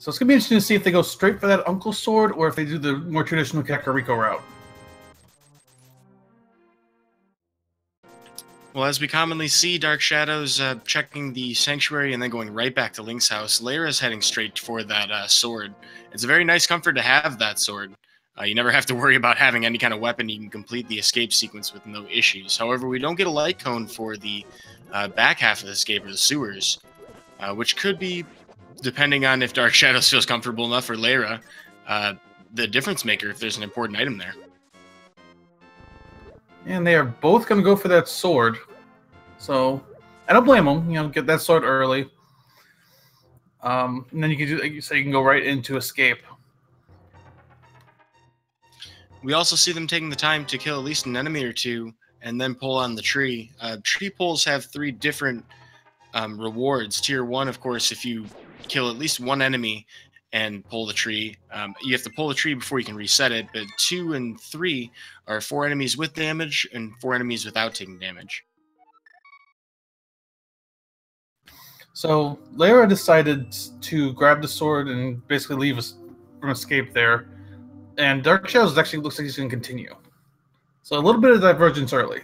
So it's going to be interesting to see if they go straight for that Uncle Sword or if they do the more traditional Kakariko route. Well, as we commonly see, Dark Shadows checking the Sanctuary and then going right back to Link's house. Leyra's heading straight for that sword. It's a very nice comfort to have that sword. You never have to worry about having any kind of weapon. You can complete the escape sequence with no issues. However, we don't get a light cone for the back half of the escape, or the sewers, which could be, depending on if Dark Shadows feels comfortable enough for Leyra, the difference maker if there's an important item there. And they are both going to go for that sword. So, I don't blame them. You know, get that sword early. And then you can do, like you say, you can go right into escape. We also see them taking the time to kill at least an enemy or two and then pull on the tree. Tree pulls have 3 different rewards. Tier 1, of course, if you kill at least 1 enemy and pull the tree, you have to pull the tree before you can reset it. But 2 and 3 are 4 enemies with damage and 4 enemies without taking damage. So Leyra decided to grab the sword and basically leave us from escape there. And Dark Shadows actually looks like he's going to continue. So a little bit of divergence early.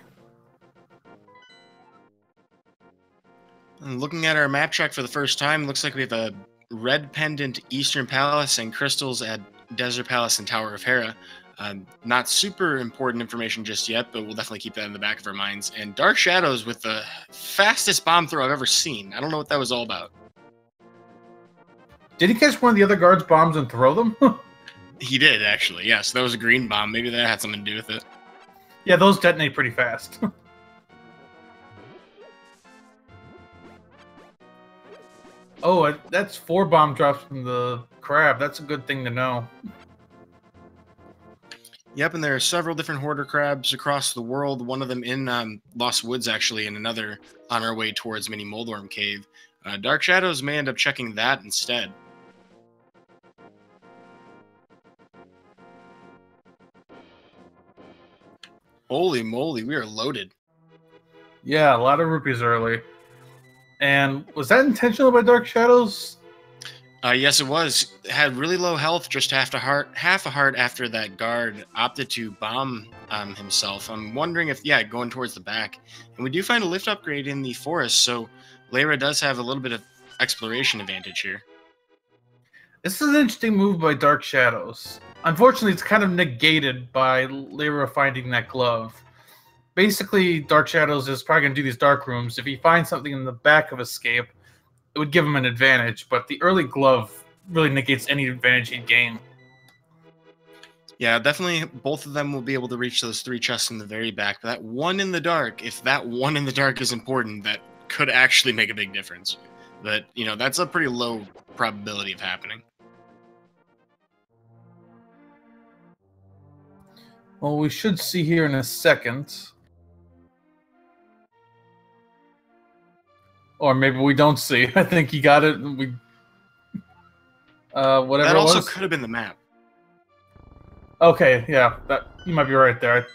And looking at our map track for the first time, looks like we have a red pendant Eastern Palace and crystals at Desert Palace and Tower of Hera. Not super important information just yet, but we'll definitely keep that in the back of our minds. And Dark Shadows with the fastest bomb throw I've ever seen. I don't know what that was all about. Did he catch one of the other guards' bombs and throw them? He did, actually. Yes, that was a green bomb. Maybe that had something to do with it. Yeah, those detonate pretty fast. Oh, that's 4 bomb drops from the crab. That's a good thing to know. Yep, and there are several different hoarder crabs across the world. One of them in Lost Woods, actually, and another on our way towards Mini Moldworm Cave. Dark Shadows may end up checking that instead. Holy moly, we are loaded. Yeah, a lot of rupees early. And was that intentional by Dark Shadows? Yes, it was. Had really low health, just half a heart after that guard opted to bomb himself. I'm wondering if, yeah, going towards the back. And we do find a lift upgrade in the forest, so Leyra does have a little bit of exploration advantage here. This is an interesting move by Dark Shadows. Unfortunately, it's kind of negated by Leyra finding that glove. Basically, Dark Shadows is probably going to do these dark rooms. If he finds something in the back of escape, it would give him an advantage, but the early glove really negates any advantage he'd gain. Yeah, definitely both of them will be able to reach those 3 chests in the very back. But that one in the dark, if that one in the dark is important, that could actually make a big difference. But, you know, that's a pretty low probability of happening. Well, we should see here in a second. Or maybe we don't see. I think he got it. And we, whatever. That also it was. could have been the map. Okay, yeah, that you might be right there.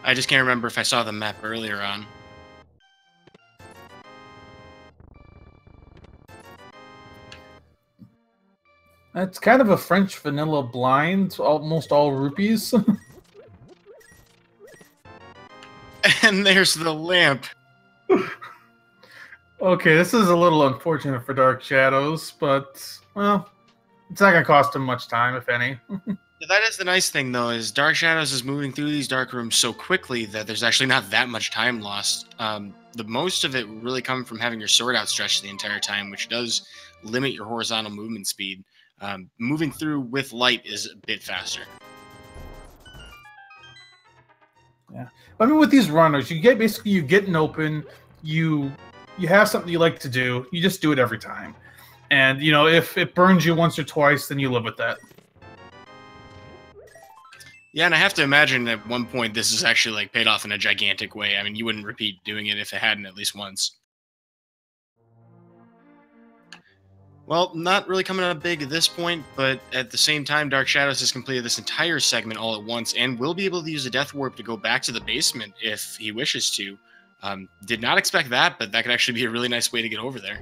I just can't remember if I saw the map earlier on. It's kind of a French vanilla blind, almost all rupees. And there's the lamp. Okay, this is a little unfortunate for Dark Shadows, but, well, it's not going to cost him much time, if any. That is the nice thing, though, is Dark Shadows is moving through these dark rooms so quickly that there's actually not that much time lost. The most of it really coming from having your sword outstretched the entire time, which does limit your horizontal movement speed. Moving through with light is a bit faster. Yeah, I mean, with these runners, you get an open, you have something you like to do, you just do it every time, and you know, if it burns you once or twice, then you live with that. Yeah, and I have to imagine at one point this is actually like paid off in a gigantic way. I mean, you wouldn't repeat doing it if it hadn't at least once. Well, not really coming up big at this point, but at the same time, Dark Shadows has completed this entire segment all at once and will be able to use a Death Warp to go back to the basement if he wishes to. Did not expect that, but that could actually be a really nice way to get over there.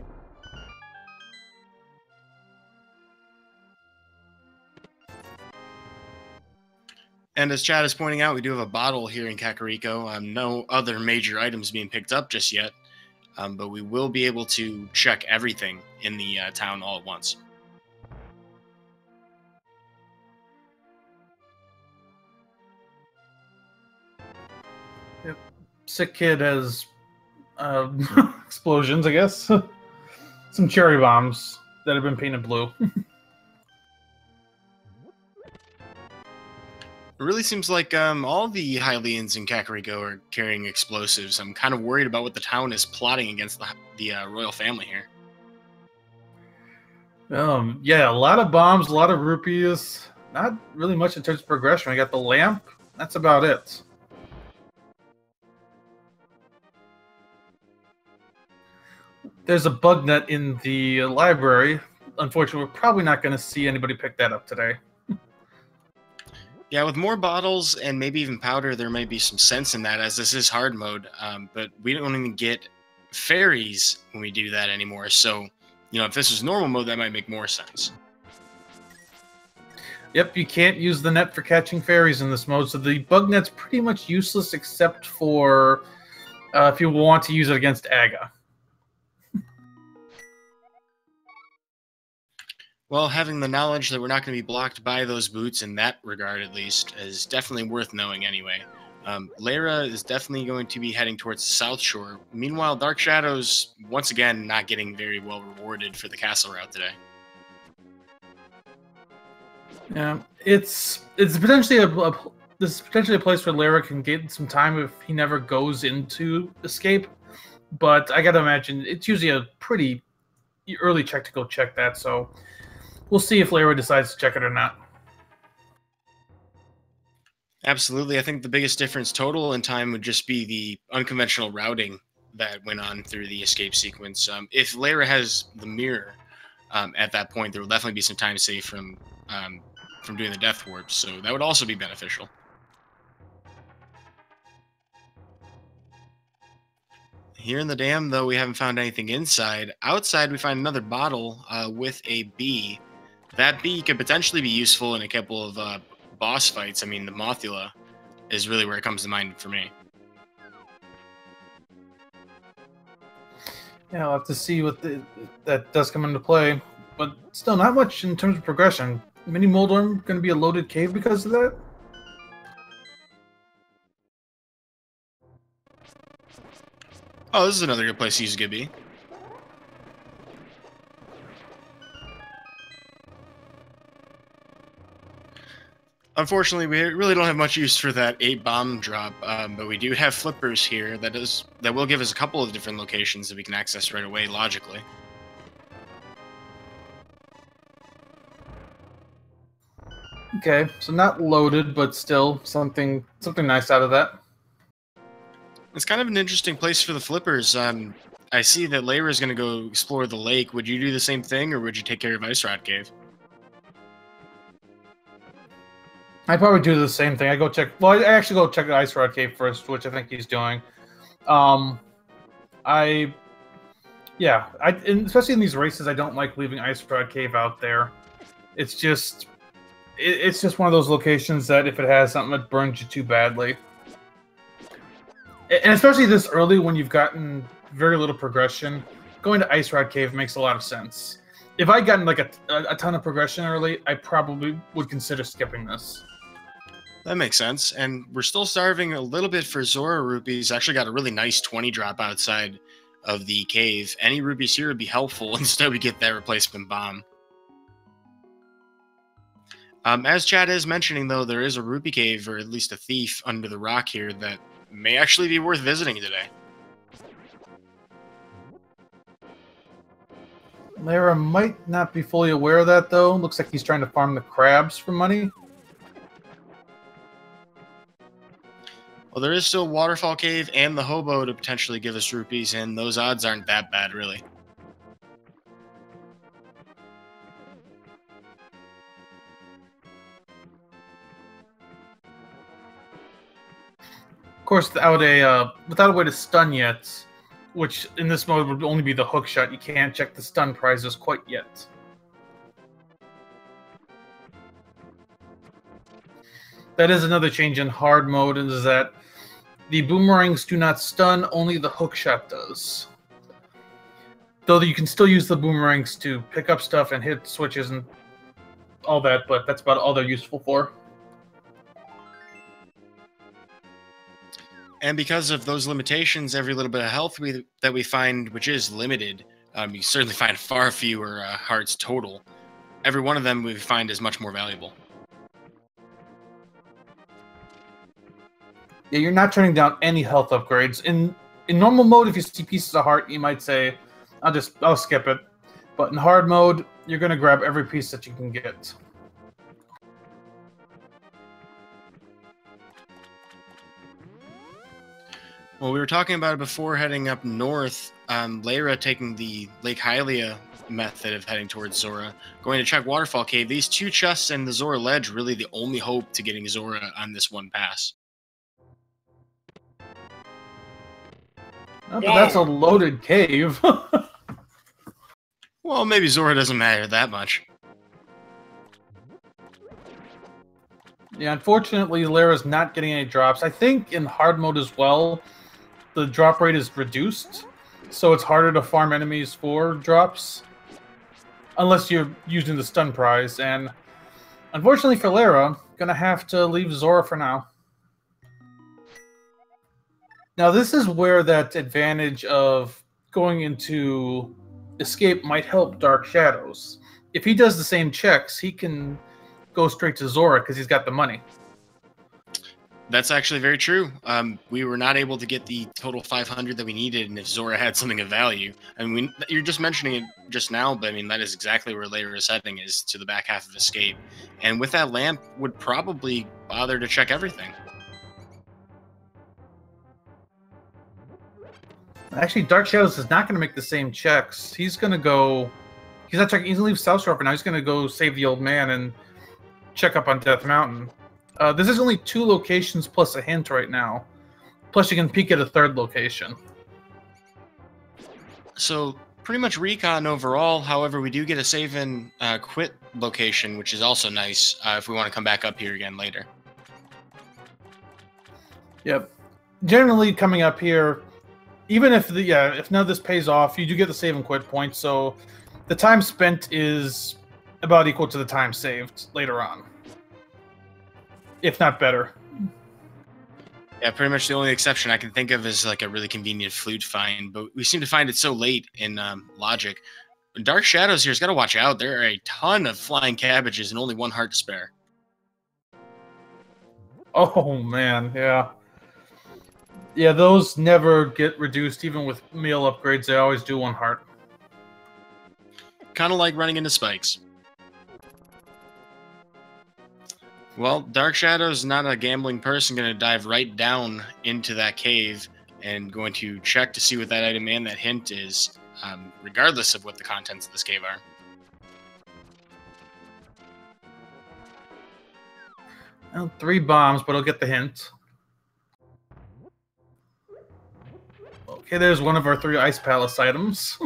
And as Chad is pointing out, we do have a bottle here in Kakariko. No other major items being picked up just yet, but we will be able to check everything in the town all at once. Yep. Sick kid has explosions, I guess. Some cherry bombs that have been painted blue. It really seems like all the Hylians in Kakariko are carrying explosives. I'm kind of worried about what the town is plotting against the royal family here. Yeah, a lot of bombs, a lot of rupees. Not really much in terms of progression. We got the lamp. That's about it. There's a bug net in the library. Unfortunately, we're probably not going to see anybody pick that up today. Yeah, with more bottles and maybe even powder, there may be some sense in that, as this is hard mode. But we don't even get fairies when we do that anymore. So, you know, if this was normal mode, that might make more sense. Yep, you can't use the net for catching fairies in this mode, so the bug net's pretty much useless except for if you want to use it against Aga. Well, having the knowledge that we're not going to be blocked by those boots in that regard, at least, is definitely worth knowing anyway. Leyra is definitely going to be heading towards the South Shore. Meanwhile, Dark Shadows, once again, not getting very well rewarded for the castle route today. Yeah, it's potentially this is potentially a place where Leyra can get some time if he never goes into escape. But I gotta imagine it's usually a pretty early check to go check that, so we'll see if Leyra decides to check it or not. Absolutely. I think the biggest difference total in time would just be the unconventional routing that went on through the escape sequence. If Leyra has the mirror at that point, there will definitely be some time saved from doing the death warp, so that would also be beneficial. Here in the dam, though, we haven't found anything inside. Outside, we find another bottle with a bee. That bee could potentially be useful in a couple of boss fights. I mean, the Mothula is really where it comes to mind for me. Yeah, I'll have to see what that does come into play, but still not much in terms of progression. Mini Moldorm going to be a loaded cave because of that? Oh, this is another good place to use Gibby. Unfortunately, we really don't have much use for that 8 bomb drop, but we do have flippers here that will give us a couple of different locations that we can access right away, logically. Okay, so not loaded, but still something nice out of that. It's kind of an interesting place for the flippers. I see that Leyra is going to go explore the lake. Would you do the same thing, or would you take care of Ice Rod Cave? I probably do the same thing. I actually go check the Ice Rod Cave first, which I think he's doing. And especially in these races, I don't like leaving Ice Rod Cave out there. It's just one of those locations that if it has something, it burns you too badly. And especially this early, when you've gotten very little progression, going to Ice Rod Cave makes a lot of sense. If I'd gotten like a ton of progression early, I probably would consider skipping this. That makes sense. And we're still starving a little bit for Zora rupees. Actually got a really nice 20 drop outside of the cave. Any rupees here would be helpful. Instead, we get that replacement bomb. As Chad is mentioning, though, there is a rupee cave, or at least a thief, under the rock here that may actually be worth visiting today. Leyra might not be fully aware of that, though. Looks like he's trying to farm the crabs for money. Well, there is still Waterfall Cave and the Hobo to potentially give us rupees, and those odds aren't that bad, really. Of course, without a way to stun yet, which in this mode would only be the hook shot, you can't check the stun prizes quite yet. That is another change in hard mode, is that the boomerangs do not stun, only the hook shot does. Though you can still use the boomerangs to pick up stuff and hit switches and all that, but that's about all they're useful for. And because of those limitations, every little bit of health that we find, which is limited, you certainly find far fewer hearts total. Every one of them we find is much more valuable. Yeah, you're not turning down any health upgrades. In normal mode, if you see pieces of heart, you might say, I'll skip it. But in hard mode, you're going to grab every piece that you can get. Well, we were talking about it before heading up north. Leyra taking the Lake Hylia method of heading towards Zora, going to check Waterfall Cave. These two chests and the Zora Ledge really the only hope to getting Zora on this one pass. No, but that's a loaded cave. Well, maybe Zora doesn't matter that much. Yeah, unfortunately, Leyra's not getting any drops. I think in hard mode as well, the drop rate is reduced, so it's harder to farm enemies for drops. Unless you're using the stun prize, and unfortunately for Leyra, gonna have to leave Zora for now. Now this is where that advantage of going into escape might help Dark Shadows. If he does the same checks, he can go straight to Zora because he's got the money. That's actually very true. We were not able to get the total 500 that we needed, and if Zora had something of value, I mean, you're just mentioning it just now, but I mean that is exactly where Leyra's heading, is to the back half of Escape, and with that lamp, would probably bother to check everything. Actually, Dark Shadows is not going to make the same checks. He's going to go. He's not checking. He's going to leave South Shore for now. He's going to go save the old man and check up on Death Mountain. This is only 2 locations plus a hint right now. Plus, you can peek at a 3rd location. So, pretty much recon overall. However, we do get a save and quit location, which is also nice if we want to come back up here again later. Yep. Generally, coming up here, even if if none of this pays off, you do get the save and quit points. So, the time spent is about equal to the time saved later on. If not better. Yeah, pretty much the only exception I can think of is like a really convenient flute find, but we seem to find it so late in Logic. Dark Shadows here's got to watch out. There are a ton of flying cabbages and only 1 heart to spare. Oh, man, yeah. Yeah, those never get reduced, even with meal upgrades. They always do 1 heart. Kind of like running into spikes. Well, Dark Shadows, not a gambling person, going to dive right down into that cave and going to check to see what that item and that hint is, regardless of what the contents of this cave are. Well, 3 bombs, but I'll get the hint. Okay, there's one of our 3 Ice Palace items.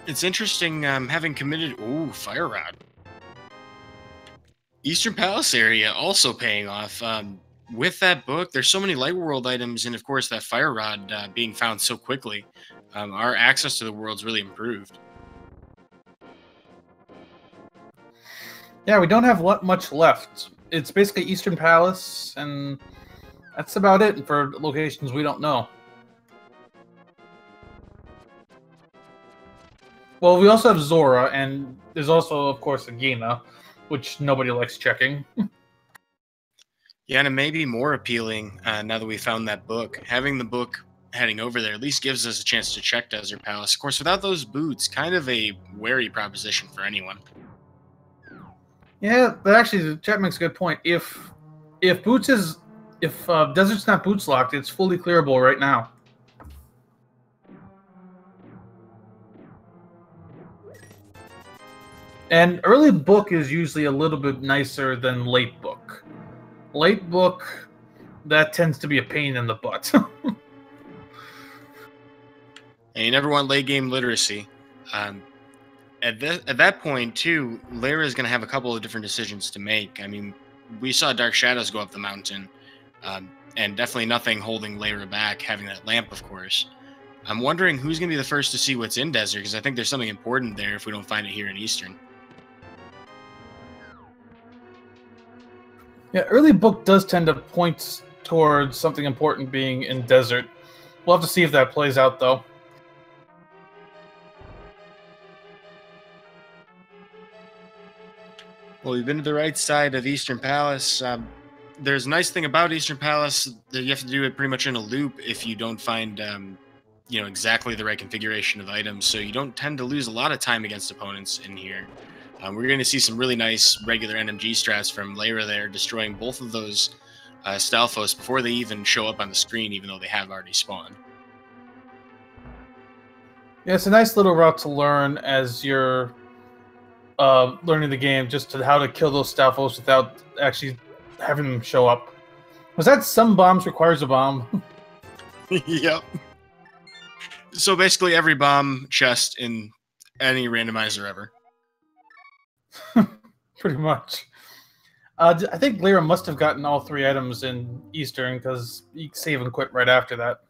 It's interesting, having committed... Ooh, Fire Rod. Eastern Palace area also paying off. With that book, there's so many Light World items, and of course that Fire Rod being found so quickly, our access to the world's really improved. Yeah, we don't have much left. It's basically Eastern Palace, and that's about it for locations we don't know. Well, we also have Zora, and there's also, of course, Agena, which nobody likes checking. Yeah, and it may be more appealing now that we found that book. Having the book heading over there at least gives us a chance to check Desert Palace. Of course, without those boots, kind of a wary proposition for anyone. Yeah, but actually, the chat makes a good point. If Desert's not boots locked, it's fully clearable right now. And early book is usually a little bit nicer than late book. Late book, that tends to be a pain in the butt. And you never want late game literacy. At that point, too, Leyra is going to have a couple of different decisions to make. I mean, we saw Dark Shadows go up the mountain, and definitely nothing holding Leyra back, having that lamp, of course. I'm wondering who's going to be the first to see what's in Desert, because I think there's something important there if we don't find it here in Eastern. Yeah, early book does tend to point towards something important being in Desert. We'll have to see if that plays out, though. Well, we've been to the right side of Eastern Palace. There's a nice thing about Eastern Palace that you have to do it pretty much in a loop if you don't find, exactly the right configuration of items. So you don't tend to lose a lot of time against opponents in here. We're going to see some really nice regular NMG strats from Leyra there, destroying both of those Stalfos before they even show up on the screen, even though they have already spawned. Yeah, it's a nice little route to learn as you're learning the game, just to how to kill those Stalfos without actually having them show up. Was that some bombs requires a bomb? Yep. So basically every bomb chest in any randomizer ever. Pretty much. I think Leyra must have gotten all 3 items in Eastern, because you save and quit right after that.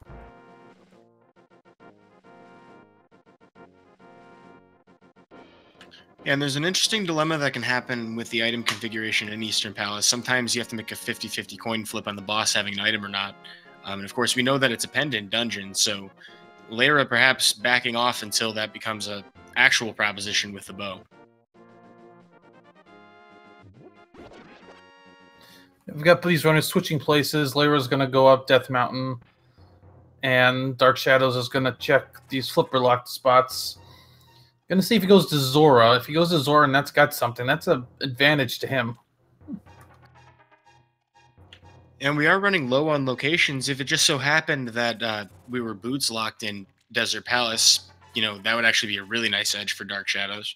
Yeah, and there's an interesting dilemma that can happen with the item configuration in Eastern Palace. Sometimes you have to make a 50-50 coin flip on the boss having an item or not. And of course, we know that it's a pendant dungeon, so Leyra perhaps backing off until that becomes a actual proposition with the bow. We've got these runners switching places. Leyra's going to go up Death Mountain, and Dark Shadows is going to check these flipper locked spots. Going to see if he goes to Zora. If he goes to Zora and that's got something, that's an advantage to him. And we are running low on locations. If it just so happened that we were boots locked in Desert Palace, that would actually be a really nice edge for Dark Shadows.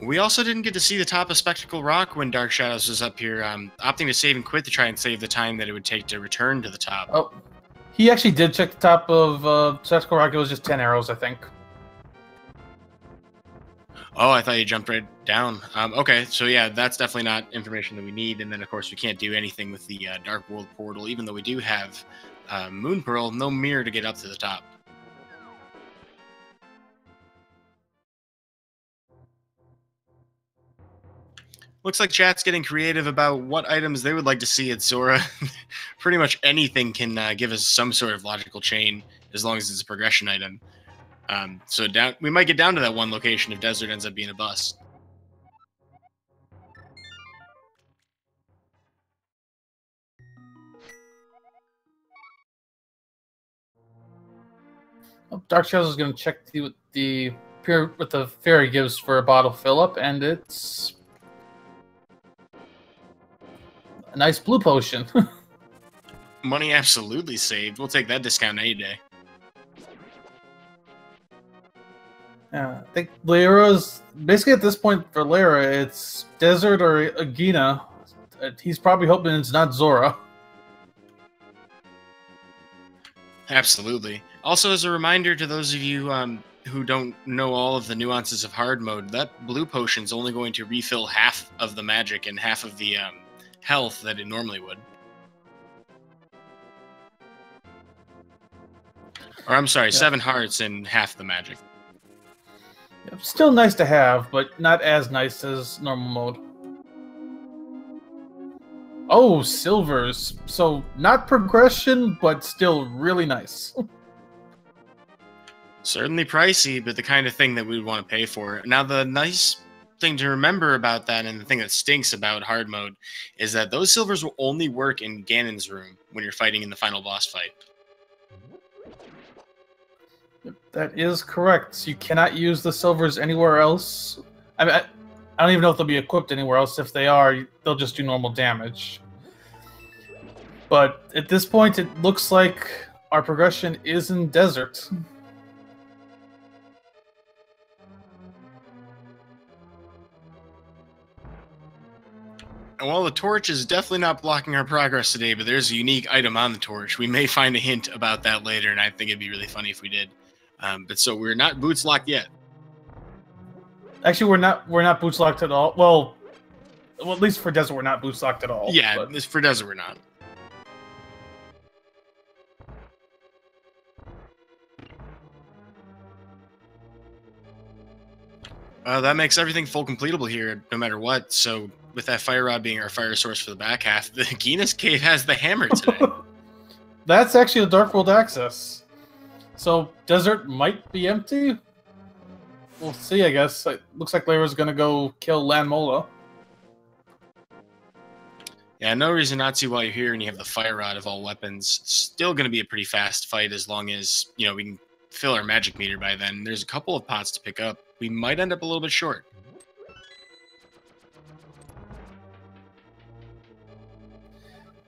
We also didn't get to see the top of Spectacle Rock when Dark Shadows was up here, opting to save and quit to try and save the time that it would take to return to the top. Oh, he actually did check the top of Spectacle Rock. It was just 10 arrows, I think. Oh, I thought you jumped right down. Okay, so yeah, that's definitely not information that we need. And then, of course, we can't do anything with the Dark World portal, even though we do have Moon Pearl, no mirror to get up to the top. Looks like chat's getting creative about what items they would like to see at Zora. Pretty much anything can give us some sort of logical chain, as long as it's a progression item. So we might get down to that one location if Desert ends up being a bust. Oh, Dark Shadows is going to check what the fairy gives for a bottle fill up, and it's a nice blue potion. Money absolutely saved. We'll take that discount any day. Yeah, I think Leyra's basically at this point for Leyra, it's Desert or Agina. He's probably hoping it's not Zora. Absolutely. Also, as a reminder to those of you who don't know all of the nuances of hard mode, that blue potion's only going to refill half of the magic and half of the health that it normally would. Or I'm sorry, 7 hearts and half the magic. Still nice to have, but not as nice as normal mode. Oh, silvers. So, not progression, but still really nice. Certainly pricey, but the kind of thing that we would want to pay for. Now, the nice thing to remember about that, and the thing that stinks about hard mode, is that those silvers will only work in Ganon's room when you're fighting in the final boss fight. That is correct. So you cannot use the silvers anywhere else. I mean, I don't even know if they'll be equipped anywhere else. If they are, they'll just do normal damage. But at this point, it looks like our progression is in Desert. And while the torch is definitely not blocking our progress today, but there's a unique item on the torch. We may find a hint about that later, and I think it'd be really funny if we did. But so we're not boots locked yet. Actually, we're not boots locked at all. Well, at least for desert, we're not boots locked at all. Yeah, but... for desert, we're not. That makes everything full completable here, no matter what. So with that fire rod being our fire source for the back half, the Genis Cave has the hammer today. That's actually a Dark World access. So desert might be empty. We'll see, I guess. It looks like Leyra's going to go kill Landmola. Yeah, no reason not to while you're here and you have the fire rod of all weapons. It's still going to be a pretty fast fight as long as, you know, we can fill our magic meter by then. There's a couple of pots to pick up. We might end up a little bit short.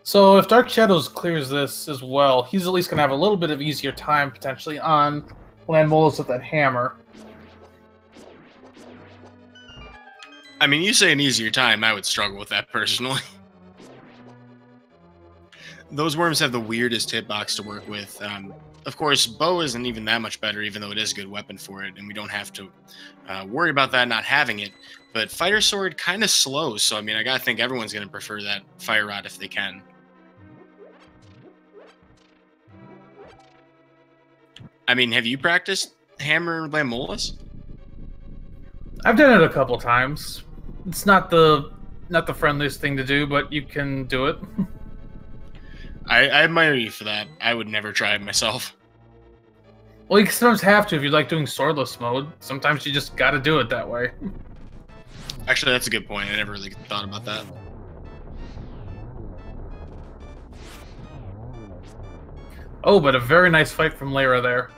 So if Dark Shadows clears this as well, he's at least going to have a little bit of easier time, potentially, on Landmolas with that hammer. I mean, you say an easier time, I would struggle with that personally. Those worms have the weirdest hitbox to work with. Of course, bow isn't even that much better, even though it is a good weapon for it, and we don't have to worry about that not having it. But fire sword kind of slow, so I mean, I gotta think everyone's gonna prefer that fire rod if they can. I mean, have you practiced hammer Landmolas? I've done it a couple times. It's not the friendliest thing to do, but you can do it. I admire you for that. I would never try it myself. Well, you sometimes have to if you like doing swordless mode. Sometimes you just gotta do it that way. Actually, that's a good point. I never really thought about that. Oh, but a very nice fight from Leyra there.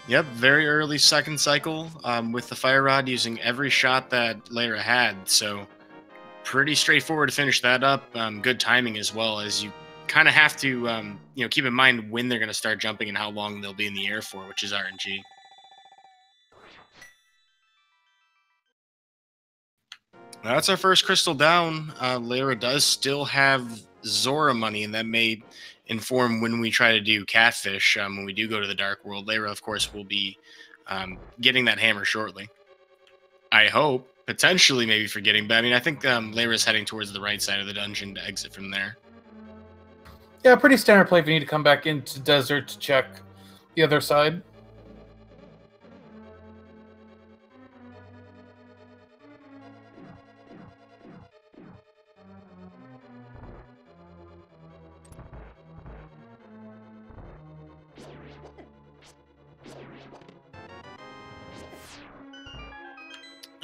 Yep, very early second cycle with the fire rod using every shot that Leyra had. So pretty straightforward to finish that up. Good timing as well, as you kind of have to you know, keep in mind when they're going to start jumping and how long they'll be in the air for, which is RNG. That's our first crystal down. Leyra does still have Zora money, and that may inform when we try to do Catfish. When we do go to the Dark World, Leyra, of course, will be getting that hammer shortly. I hope. Potentially maybe forgetting, but I mean, I think Leyra's heading towards the right side of the dungeon to exit from there. Yeah, pretty standard play if you need to come back into desert to check the other side.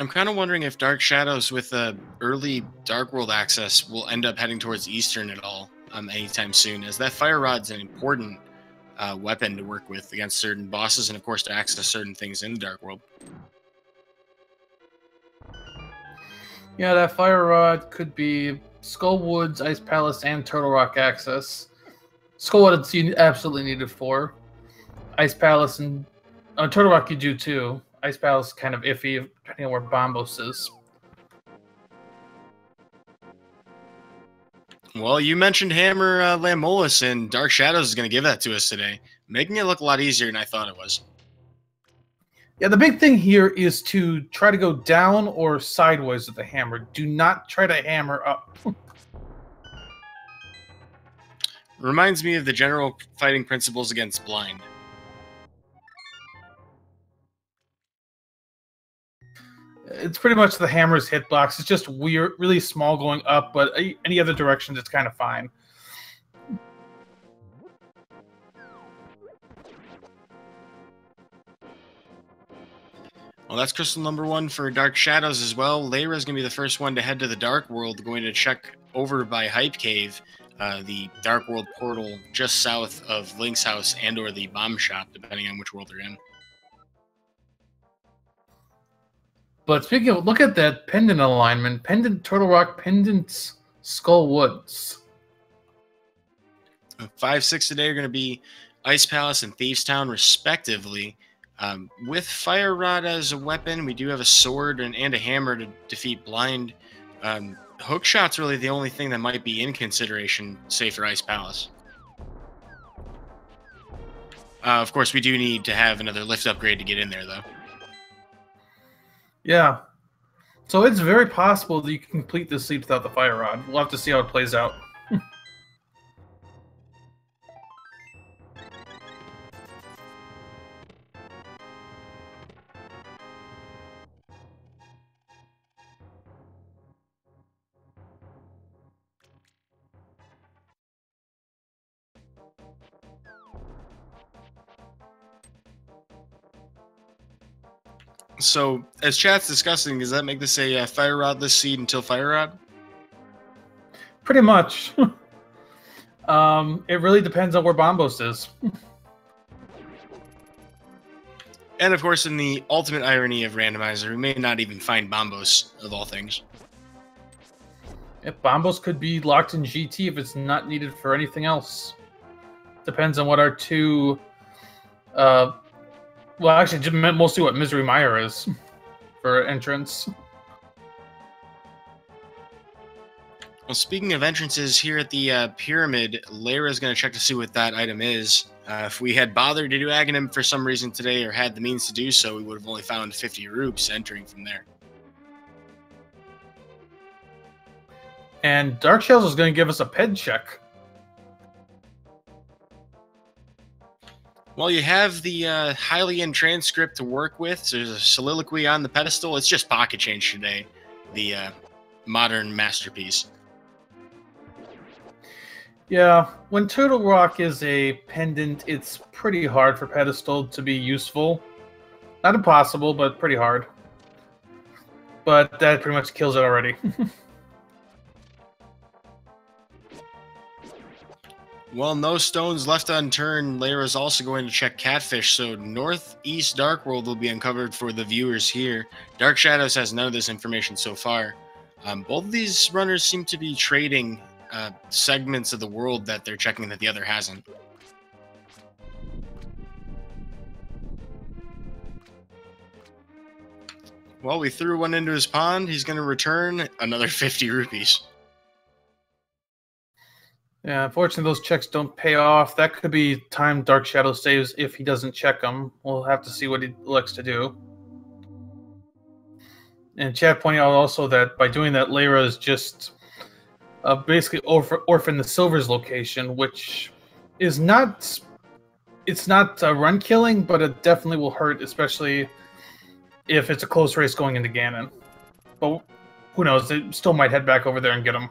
I'm kind of wondering if Dark Shadows with early Dark World access will end up heading towards Eastern at all anytime soon, as that Fire Rod's an important weapon to work with against certain bosses and, of course, to access certain things in the Dark World. Yeah, that Fire Rod could be Skullwoods, Ice Palace, and Turtle Rock access. Skullwood it's absolutely needed for. Ice Palace and Turtle Rock you do too. Ice Palace is kind of iffy, depending on where Bombos is. Well, you mentioned Hammer Landmolas, and Dark Shadows is going to give that to us today, making it look a lot easier than I thought it was. Yeah, the big thing here is to try to go down or sideways with the hammer. Do not try to hammer up. Reminds me of the general fighting principles against blind. It's pretty much the hammer's hitbox. It's just weird, really small going up, but any other direction, it's kind of fine. Well, that's crystal number 1 for Dark Shadows as well. Leyra is going to be the first one to head to the Dark World, going to check over by Hype Cave, the Dark World portal just south of Link's house and or the bomb shop, depending on which world they're in. But speaking of, look at that pendant alignment. Pendant Turtle Rock, pendant Skull Woods. 5, 6 today are going to be Ice Palace and Thieves Town, respectively. With Fire Rod as a weapon, we do have a sword and a hammer to defeat blind. Hookshot's really the only thing that might be in consideration, say for Ice Palace. Of course, we do need to have another lift upgrade to get in there, though. Yeah. So it's very possible that you can complete this leap without the fire rod. We'll have to see how it plays out. So, as chat's discussing, does that make this a fire rodless seed until fire rod? Pretty much. It really depends on where Bombos is. And of course, in the ultimate irony of Randomizer, we may not even find Bombos, of all things. If Bombos could be locked in GT if it's not needed for anything else. Depends on what our two... well, actually, just mostly what Misery Mire is for entrance. Well, speaking of entrances, here at the pyramid, Leyra's going to check to see what that item is. If we had bothered to do Aghanim for some reason today, or had the means to do so, we would have only found 50 roops entering from there. And DarkShadows is going to give us a ped check. Well, you have the Hylian transcript to work with. So there's a soliloquy on the pedestal. It's just pocket change today, the modern masterpiece. Yeah, when Turtle Rock is a pendant, it's pretty hard for pedestal to be useful. Not impossible, but pretty hard. But that pretty much kills it already. Well, no stones left unturned. Leyra's also going to check Catfish, so Northeast Dark World will be uncovered for the viewers here. Dark Shadows has none of this information so far. Both of these runners seem to be trading segments of the world that they're checking that the other hasn't. Well, we threw one into his pond. He's going to return another 50 rupees. Yeah, unfortunately, those checks don't pay off. That could be time Dark Shadow saves if he doesn't check them. We'll have to see what he elects to do. And Chad pointing out also that by doing that, Leyra is just basically orphan the Silver's location, which is not... It's not run killing, but it definitely will hurt, especially if it's a close race going into Ganon. But who knows? They still might head back over there and get him.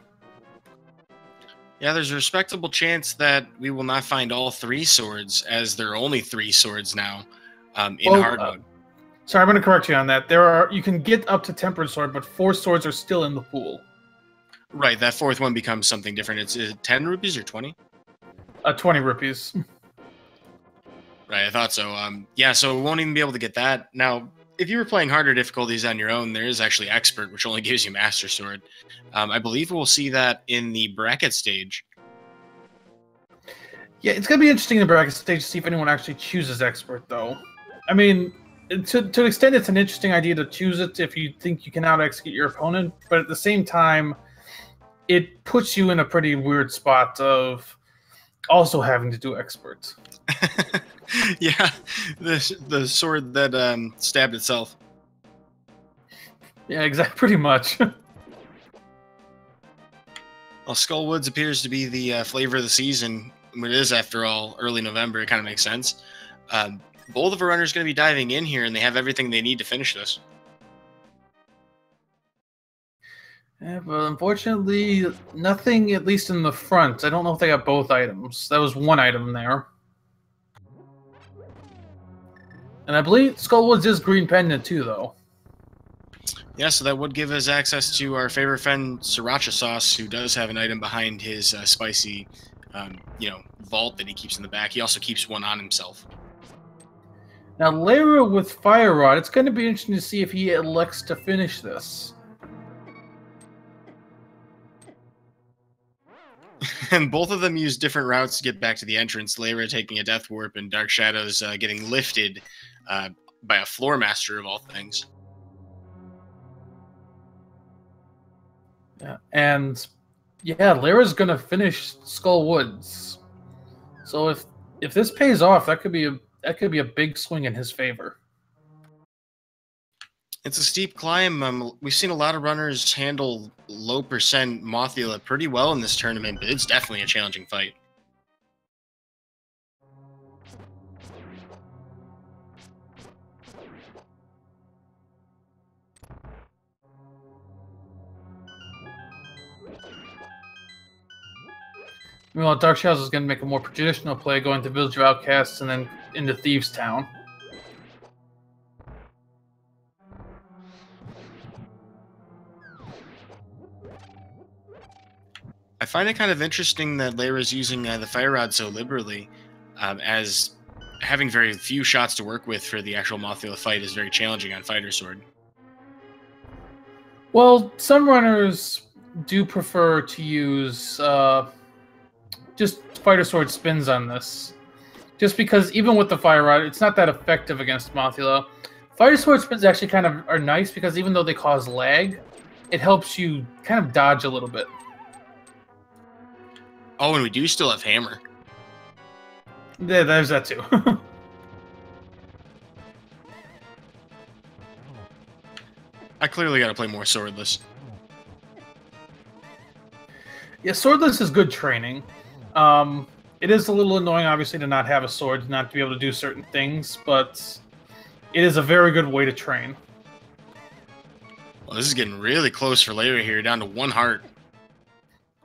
Yeah, there's a respectable chance that we will not find all three swords, as there are only 3 swords now in hard mode. Sorry, I'm going to correct you on that. You can get up to Tempered Sword, but 4 swords are still in the pool. Right, that 4th one becomes something different. Is it 10 rupees or 20? 20 rupees. Right, I thought so. Yeah, so we won't even be able to get that. Now, if you were playing harder difficulties on your own, there is actually Expert, which only gives you Master Sword. I believe we'll see that in the bracket stage. Yeah, it's going to be interesting in the bracket stage to see if anyone actually chooses Expert, though. I mean, to an extent, it's an interesting idea to choose it if you think you can out-execute your opponent, but at the same time, it puts you in a pretty weird spot of also having to do Expert. Yeah, the sword that stabbed itself. Yeah, exactly. Pretty much. Well, Skullwoods appears to be the flavor of the season. It is, after all, early November. It kind of makes sense. Both of our runners going to be diving in here, and they have everything they need to finish this. Yeah, but unfortunately, nothing, at least in the front. I don't know if they got both items. That was one item there. And I believe Skullwoods is Green Pendant too, though. Yeah, so that would give us access to our favorite friend, Sriracha Sauce, who does have an item behind his spicy, vault that he keeps in the back. He also keeps one on himself. Now, Leyra with Fire Rod, it's going to be interesting to see if he elects to finish this. And both of them use different routes to get back to the entrance. Leyra taking a Death Warp, and Dark Shadows getting lifted by a Floor Master of all things. Yeah, and yeah, Leyra's going to finish Skullwoods. So if If this pays off, that could be a big swing in his favor. It's a steep climb. We've seen a lot of runners handle low percent Mothula pretty well in this tournament, but it's definitely a challenging fight. Meanwhile, DarkShadows is going to make a more traditional play, going to Village of Outcasts and then into Thieves Town. I find it kind of interesting that Leyra's using the Fire Rod so liberally, as having very few shots to work with for the actual Mothula fight is very challenging on Fighter Sword. Well, some runners do prefer to use just Fighter Sword spins on this. Just because even with the Fire Rod, it's not that effective against Mothula. Fighter Sword spins actually kind of are nice because even though they cause lag, it helps you kind of dodge a little bit. Oh, and we do still have Hammer. Yeah, there's that too. I clearly got to play more Swordless. Yeah, Swordless is good training. It is a little annoying, obviously, to not have a sword, not to be able to do certain things, but it is a very good way to train. Well, this is getting really close for Leyra here, down to 1 heart.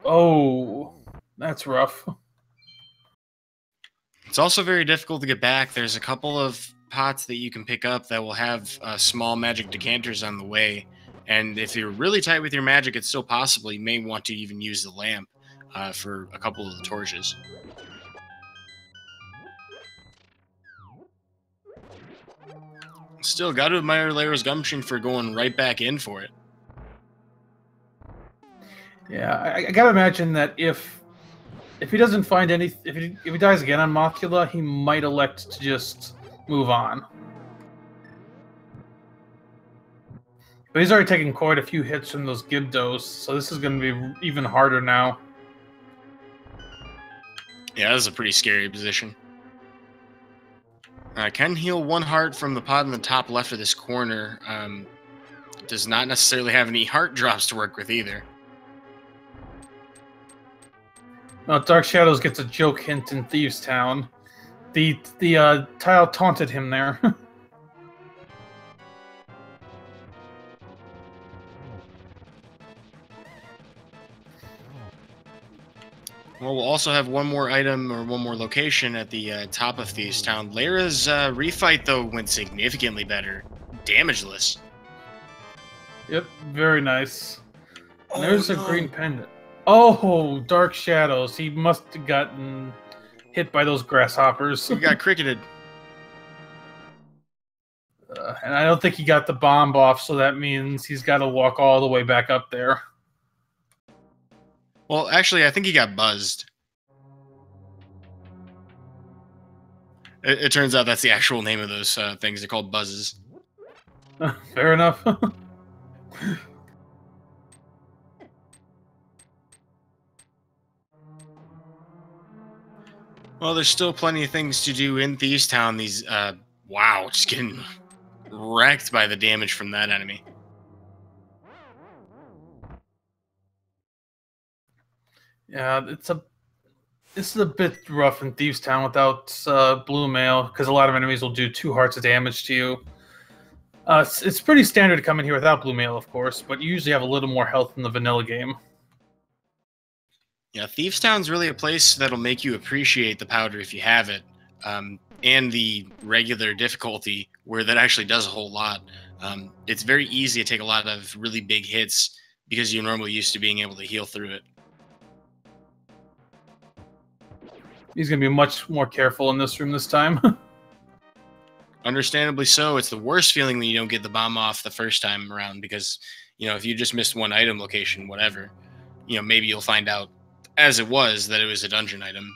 Oh, that's rough. It's also very difficult to get back. There's a couple of pots that you can pick up that will have small magic decanters on the way. And if you're really tight with your magic, it's still possible. You may want to even use the lamp for a couple of the torches. Still, got to admire Leyra's gumption for going right back in for it. Yeah, I gotta imagine that if he doesn't find any, if he dies again on Mothula, he might elect to just move on. But he's already taken quite a few hits from those Gibdos, so this is going to be even harder now. Yeah, this is a pretty scary position. Can heal 1 heart from the pot in the top left of this corner. Does not necessarily have any heart drops to work with either. Well, DarkShadows gets a joke hint in Thieves Town. The tile taunted him there. Well, we'll also have one more item or one more location at the top of Thieves Town. Leyra's refight, though, went significantly better. Damageless. Yep, very nice. And there's a green pendant. Oh, DarkShadows. He must have gotten hit by those grasshoppers. He got cricketed. And I don't think he got the bomb off, so that means he's got to walk all the way back up there. Well, actually, I think he got buzzed. It turns out that's the actual name of those things. They're called buzzes. Fair enough. Well, there's still plenty of things to do in Thieves Town. These, wow, just getting wrecked by the damage from that enemy. Yeah, this is a bit rough in Thieves Town without blue mail, because a lot of enemies will do 2 hearts of damage to you. It's pretty standard to come in here without blue mail, of course, but you usually have a little more health in the vanilla game. Yeah, Thieves Town's really a place that'll make you appreciate the powder if you have it, and the regular difficulty, where that actually does a whole lot. It's very easy to take a lot of really big hits because you're normally used to being able to heal through it. He's going to be much more careful in this room this time. Understandably so. It's the worst feeling when you don't get the bomb off the first time around because, you know, if you just missed one item location, whatever, you know, maybe you'll find out, as it was, that it was a dungeon item.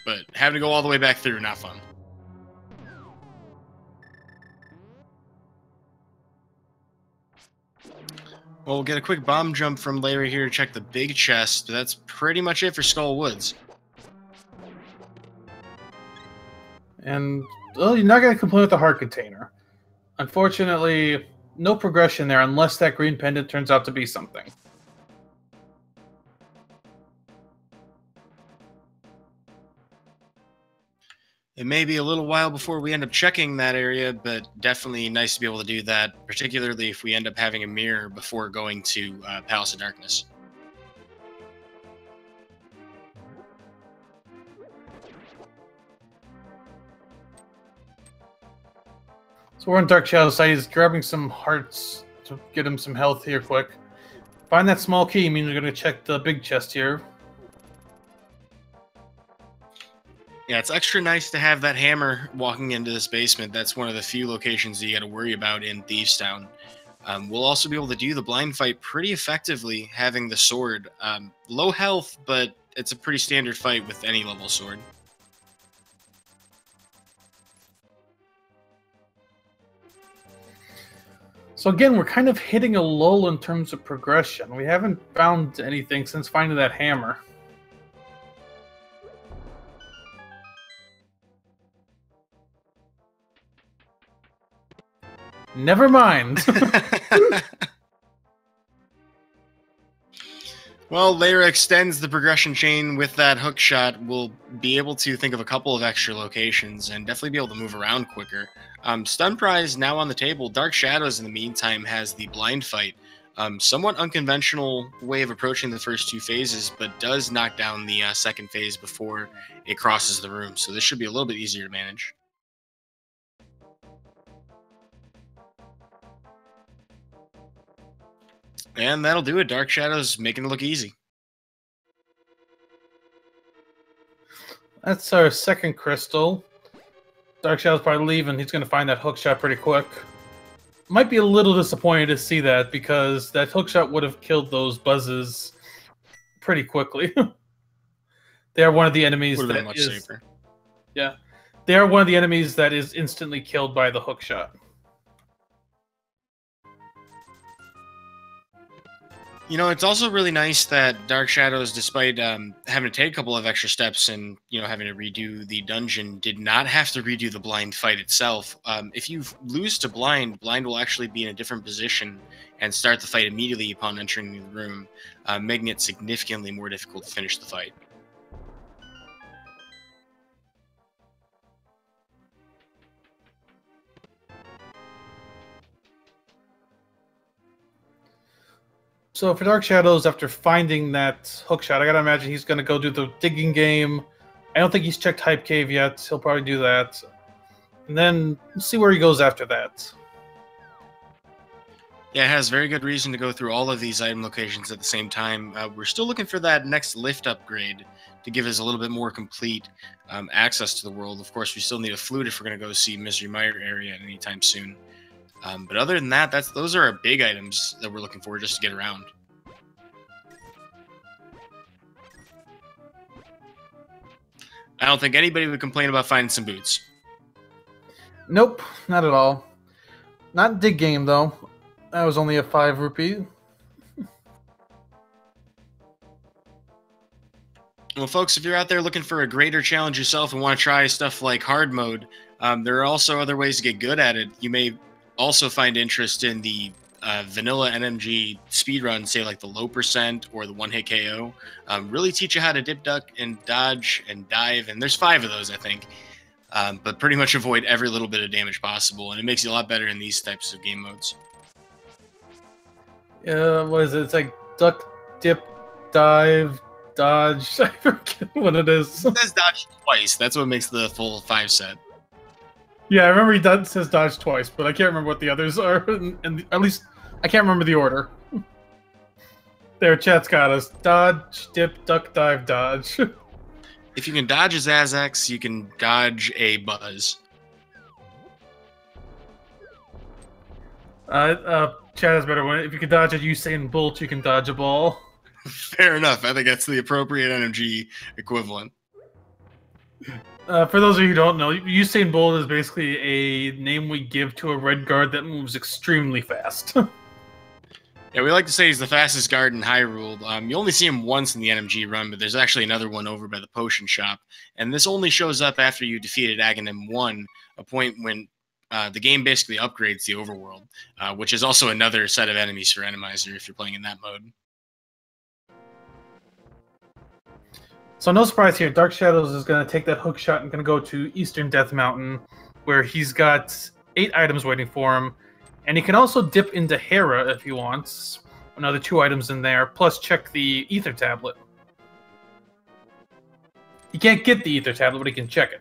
But having to go all the way back through, not fun. Well, we'll get a quick bomb jump from Leyra here to check the big chest, but that's pretty much it for Skull Woods. And, well, you're not going to complain with the heart container. Unfortunately, no progression there unless that green pendant turns out to be something. It may be a little while before we end up checking that area, but definitely nice to be able to do that, particularly if we end up having a mirror before going to Palace of Darkness. So we're in Dark Shadows side. He's grabbing some hearts to get him some health here quick. Find that small key, means we're going to check the big chest here. Yeah, it's extra nice to have that hammer walking into this basement. That's one of the few locations you got to worry about in Thieves Town. We'll also be able to do the blind fight pretty effectively having the sword. Low health, but it's a pretty standard fight with any level sword. So again, we're kind of hitting a lull in terms of progression. We haven't found anything since finding that hammer. Never mind. Well, Leyra extends the progression chain with that hook shot. We'll be able to think of a couple of extra locations and definitely be able to move around quicker. Stun prize now on the table. Dark Shadows, in the meantime, has the blind fight. Somewhat unconventional way of approaching the first two phases, but does knock down the second phase before it crosses the room. So this should be a little bit easier to manage. And that'll do it. Dark Shadows making it look easy. That's our second crystal. Dark Shadow's probably leaving. He's going to find that hook shot pretty quick. Might be a little disappointed to see that, because that hook shot would have killed those buzzes pretty quickly. They are one of the enemies Would have that been much is... safer. Yeah. They are one of the enemies that is instantly killed by the hook shot. You know, it's also really nice that Dark Shadows, despite having to take a couple of extra steps and, you know, having to redo the dungeon, did not have to redo the blind fight itself. If you lose to blind, blind will actually be in a different position and start the fight immediately upon entering the room, making it significantly more difficult to finish the fight. So for Dark Shadows, after finding that hookshot, I gotta imagine he's gonna go do the digging game. I don't think he's checked Hype Cave yet. He'll probably do that. And then see where he goes after that. Yeah, it has very good reason to go through all of these item locations at the same time. We're still looking for that next lift upgrade to give us a little bit more complete access to the world. Of course, we still need a flute if we're going to go see Misery Mire area anytime soon. But other than that, those are our big items that we're looking for just to get around. I don't think anybody would complain about finding some boots. Nope, not at all. Not dig game, though. That was only a 5 rupee. Well, folks, if you're out there looking for a greater challenge yourself and want to try stuff like hard mode, there are also other ways to get good at it. You may also find interest in the vanilla NMG speedrun, say like the low percent or the one-hit KO. Really teach you how to dip, duck, and dodge and dive, and there's 5 of those, I think. But pretty much avoid every little bit of damage possible, and it makes you a lot better in these types of game modes. What is it? It's like duck, dip, dive, dodge. I forget what it is. It says dodge twice. That's what makes the full 5 set. Yeah, I remember he says dodge twice, but I can't remember what the others are. And at least I can't remember the order. There, chat's got us. Dodge, dip, duck, dive, dodge. If you can dodge a Zazax, you can dodge a Buzz. Chat has better one. If you can dodge a Usain Bolt, you can dodge a ball. Fair enough. I think that's the appropriate NMG equivalent. For those of you who don't know, Usain Bolt is basically a name we give to a red guard that moves extremely fast. Yeah, we like to say he's the fastest guard in Hyrule. You only see him once in the NMG run, but there's actually another one over by the potion shop. And this only shows up after you defeated Aghanim 1, a point when the game basically upgrades the overworld, which is also another set of enemies for Randomizer if you're playing in that mode. So no surprise here, Dark Shadows is going to take that hook shot and going to go to Eastern Death Mountain, where he's got 8 items waiting for him. And he can also dip into Hera if he wants. Another 2 items in there, plus check the Ether Tablet. He can't get the Ether Tablet, but he can check it.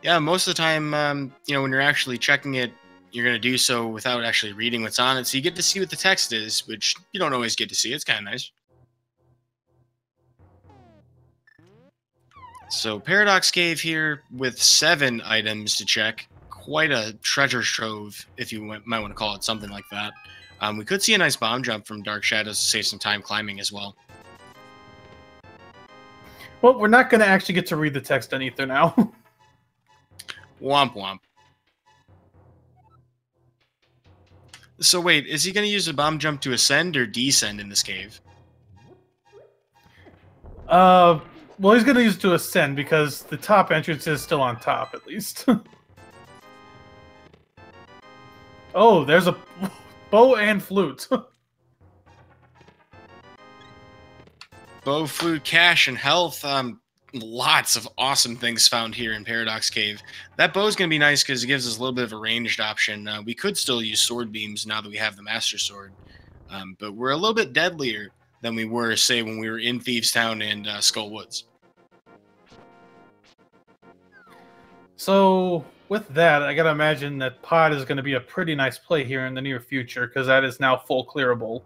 Yeah, most of the time, you know, when you're actually checking it, you're going to do so without actually reading what's on it. So you get to see what the text is, which you don't always get to see. It's kind of nice. So Paradox Cave here with 7 items to check. Quite a treasure trove, if you might want to call it something like that. We could see a nice bomb jump from Dark Shadows to save some time climbing as well. Well, we're not going to actually get to read the text on Ether now. Womp womp. So wait, is he going to use a bomb jump to ascend or descend in this cave? Well, he's going to use it to ascend because the top entrance is still on top, at least. Oh, there's a bow and flute. Bow, flute, cash, and health. Lots of awesome things found here in Paradox Cave. That bow is going to be nice because it gives us a little bit of a ranged option. We could still use sword beams now that we have the Master Sword. But we're a little bit deadlier than we were, say, when we were in Thieves Town and Skull Woods. So, with that, I gotta imagine that Pod is going to be a pretty nice play here in the near future, because that is now full clearable.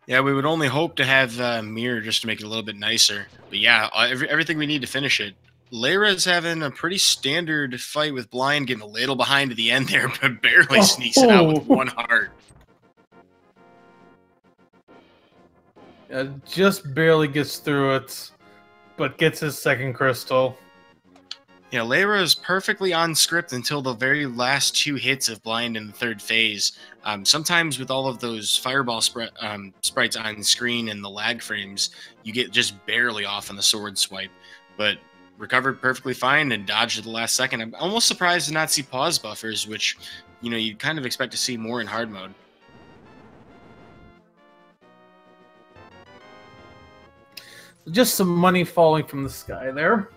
Yeah, we would only hope to have Mirror just to make it a little bit nicer. But yeah, everything we need to finish it. Leyra's having a pretty standard fight with Blind, getting a little behind at the end there, but barely sneaks it out with 1 heart. Just barely gets through it, but gets his 2nd crystal. Yeah, Leyra is perfectly on script until the very last 2 hits of Blind in the 3rd phase. Sometimes with all of those fireball sprites on screen and the lag frames, you get just barely off on the sword swipe. But recovered perfectly fine and dodged at the last second. I'm almost surprised to not see pause buffers, which, you know, you'd kind of expect to see more in hard mode. Just some money falling from the sky there.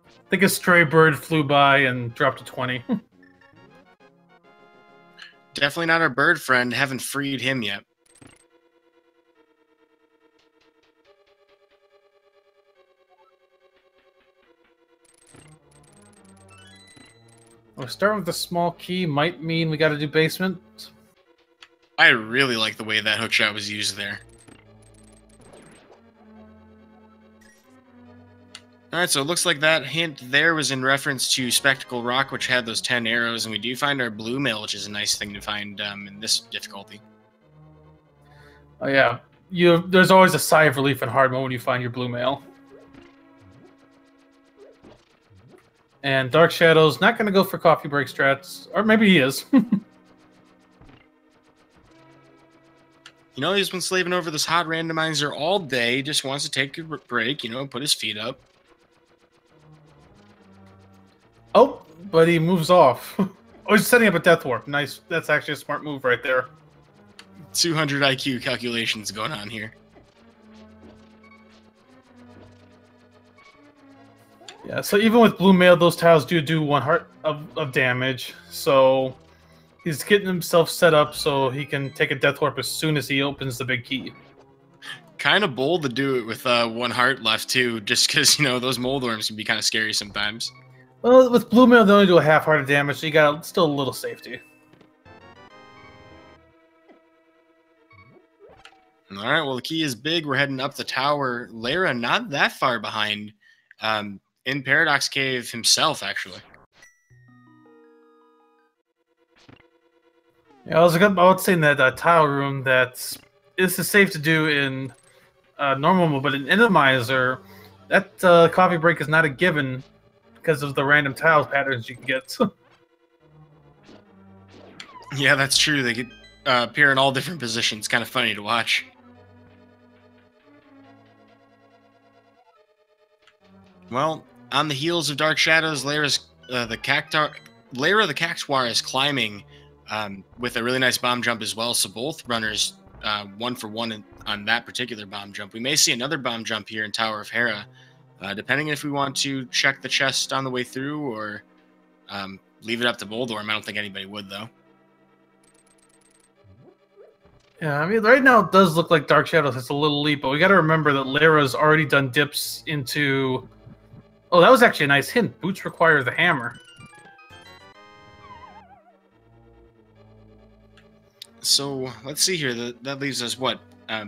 I think a stray bird flew by and dropped a 20. Definitely not our bird friend. Haven't freed him yet. We'll start with the small key. Might mean we got to do basement. I really like the way that hookshot was used there. Alright, so it looks like that hint there was in reference to Spectacle Rock, which had those 10 arrows, and we do find our blue mail, which is a nice thing to find in this difficulty. Oh yeah, there's always a sigh of relief in hard mode when you find your blue mail. And Dark Shadows not going to go for coffee break strats, or maybe he is. You know, he's been slaving over this hot randomizer all day, just wants to take a break, you know, put his feet up. Oh, but he moves off. Oh, he's setting up a death warp. Nice. That's actually a smart move right there. 200 IQ calculations going on here. Yeah, so even with blue mail, those tiles do 1 heart of damage. So he's getting himself set up so he can take a death warp as soon as he opens the big key. Kind of bold to do it with 1 heart left, too, just because, you know, those mold worms can be kind of scary sometimes. Well, with blue mail, they only do a half heart of damage, so you got still a little safety. All right, well, the key is big. We're heading up the tower. Leyra not that far behind in Paradox Cave himself, actually. Yeah, I was about to say in that tile room that this is safe to do in normal mode, but in Randomizer, that coffee break is not a given because of the random tile patterns you can get. Yeah, that's true. They could appear in all different positions. Kind of funny to watch. Well, on the heels of Dark Shadows, Leyra the Cactuar is climbing with a really nice bomb jump as well. So both runners 1 for 1 on that particular bomb jump. We may see another bomb jump here in Tower of Hera, depending if we want to check the chest on the way through or leave it up to Boldorm. I don't think anybody would, though. Yeah, I mean, right now it does look like Dark Shadows has a little leap, but we got to remember that Leyra's already done dips into... Oh, that was actually a nice hint. Boots require the hammer. So, let's see here. That leaves us, what?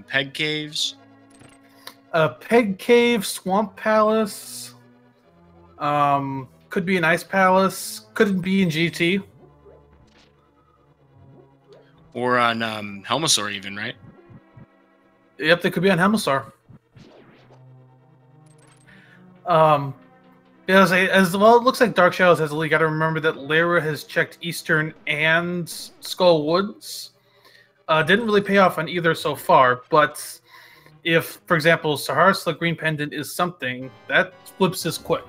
Peg Caves? Peg Cave, Swamp Palace. Could be an Ice Palace. Couldn't be in GT. Or on Helmasaur even, right? Yep, they could be on Helmasaur. Yeah, as well, it looks like Dark Shadows has a leak. Got to remember that Leyra has checked Eastern and Skull Woods. Didn't really pay off on either so far, but if, for example, Sahar's Green Pendant is something, that flips this quick.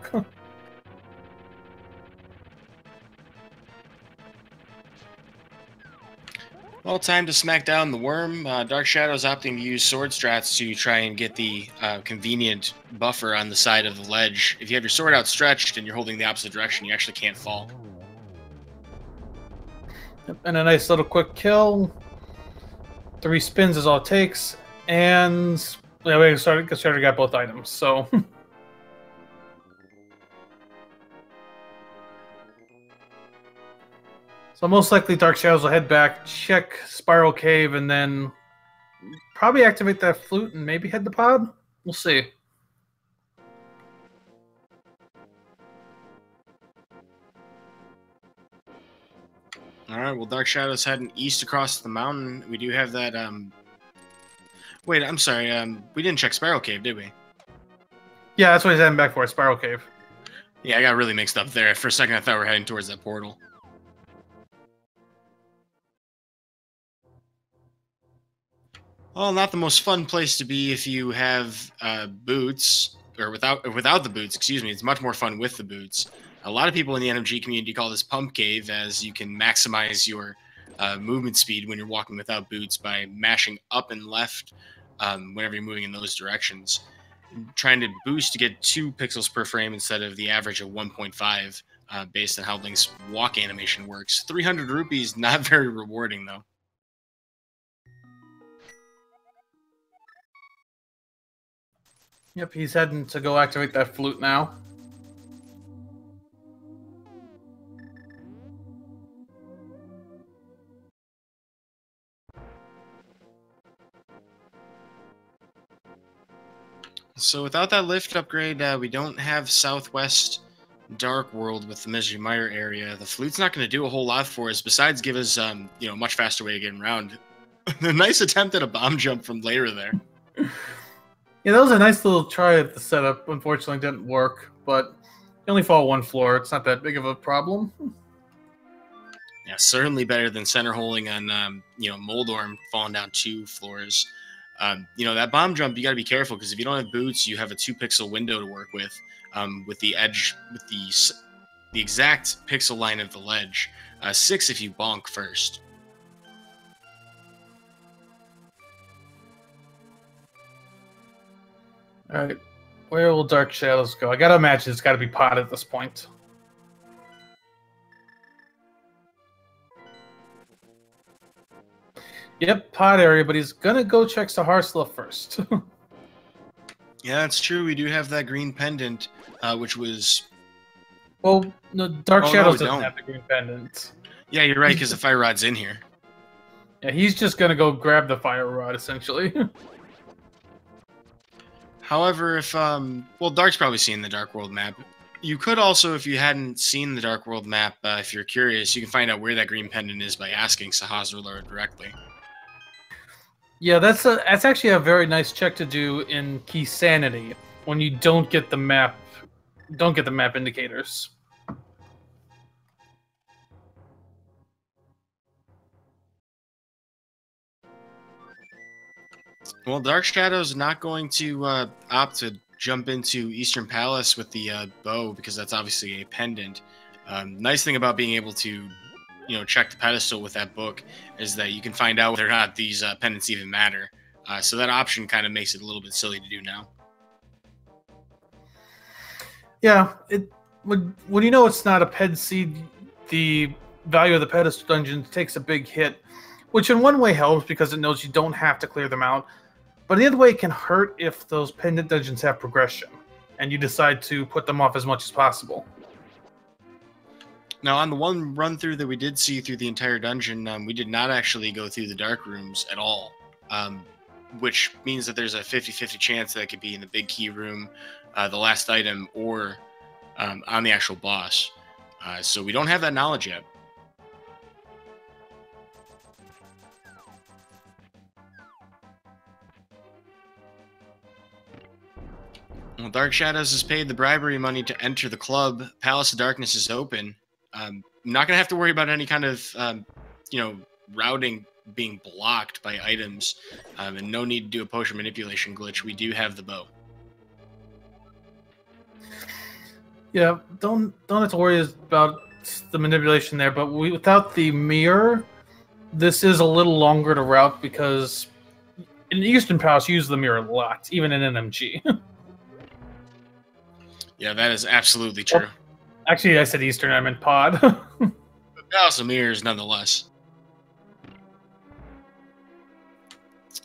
Well, time to smack down the worm. Dark Shadows opting to use sword strats to try and get the convenient buffer on the side of the ledge. If you have your sword outstretched and you're holding the opposite direction, you actually can't fall. And a nice little quick kill. 3 spins is all it takes. And yeah, we started got both items, so... So most likely Dark Shadows will head back, check Spiral Cave, and then probably activate that flute and maybe head to pod? We'll see. Alright, well, Dark Shadows heading east across the mountain. We do have that, Wait, I'm sorry, we didn't check Spiral Cave, did we? Yeah, that's what he's heading back for, Spiral Cave. Yeah, I got really mixed up there. For a second, I thought we were heading towards that portal. Well, not the most fun place to be if you have boots, or without the boots, excuse me. It's much more fun with the boots. A lot of people in the NMG community call this Pump Cave, as you can maximize your movement speed when you're walking without boots by mashing up and left whenever you're moving in those directions. Trying to boost to get 2 pixels per frame instead of the average of 1.5 based on how Link's walk animation works. 300 rupees, not very rewarding, though. Yep, he's heading to go activate that flute now. So without that lift upgrade, we don't have Southwest Dark World with the Misery Mire area. The flute's not going to do a whole lot for us, besides give us, a much faster way of getting around. A nice attempt at a bomb jump from Leyra there. Yeah, that was a nice little try at the setup. Unfortunately, didn't work, but you only fall 1 floor. It's not that big of a problem. Yeah, certainly better than center holding on, Moldorm falling down 2 floors. That bomb jump, you got to be careful, because if you don't have boots, you have a 2-pixel window to work with the edge, with the exact pixel line of the ledge. 6 if you bonk first. Alright, where will Dark Shadows go? I gotta imagine it's gotta be pod at this point. Yep, pod area, but he's gonna go check Saharsla first. Yeah, that's true. We do have that green pendant, which was... Well, no, Dark Shadows doesn't have the green pendant. Yeah, you're right, because the fire rod's in here. Yeah, he's just gonna go grab the fire rod, essentially. However, if, Dark's probably seen the Dark World map. You could also, if you hadn't seen the Dark World map, if you're curious, you can find out where that green pendant is by asking Sahasra'lar directly. Yeah, that's actually a very nice check to do in Key Sanity when you don't get the map don't get the map indicators. Well, Dark Shadows is not going to opt to jump into Eastern Palace with the bow, because that's obviously a pendant. Nice thing about being able to, check the pedestal with that book is that you can find out whether or not these pendants even matter. So that option kind of makes it a little bit silly to do now. Yeah, when you know it's not a ped seed, the value of the pedestal dungeon takes a big hit, which in one way helps because it knows you don't have to clear them out. But the other way, it can hurt if those pendant dungeons have progression, and you decide to put them off as much as possible. Now, on the one run-through that we did see through the entire dungeon, we did not actually go through the dark rooms at all, which means that there's a 50-50 chance that it could be in the big key room, the last item, or on the actual boss. So we don't have that knowledge yet. Well, Dark Shadows has paid the bribery money to enter the club. Palace of Darkness is open. Not going to have to worry about any kind of, routing being blocked by items, and no need to do a potion manipulation glitch. We do have the bow. Yeah, don't have to worry about the manipulation there, but without the mirror, this is a little longer to route because in Eastern Palace, you use the mirror a lot, even in NMG. Yeah, that is absolutely true. Well, actually, I said Eastern, I meant Pod. But Palace of Mirrors, nonetheless.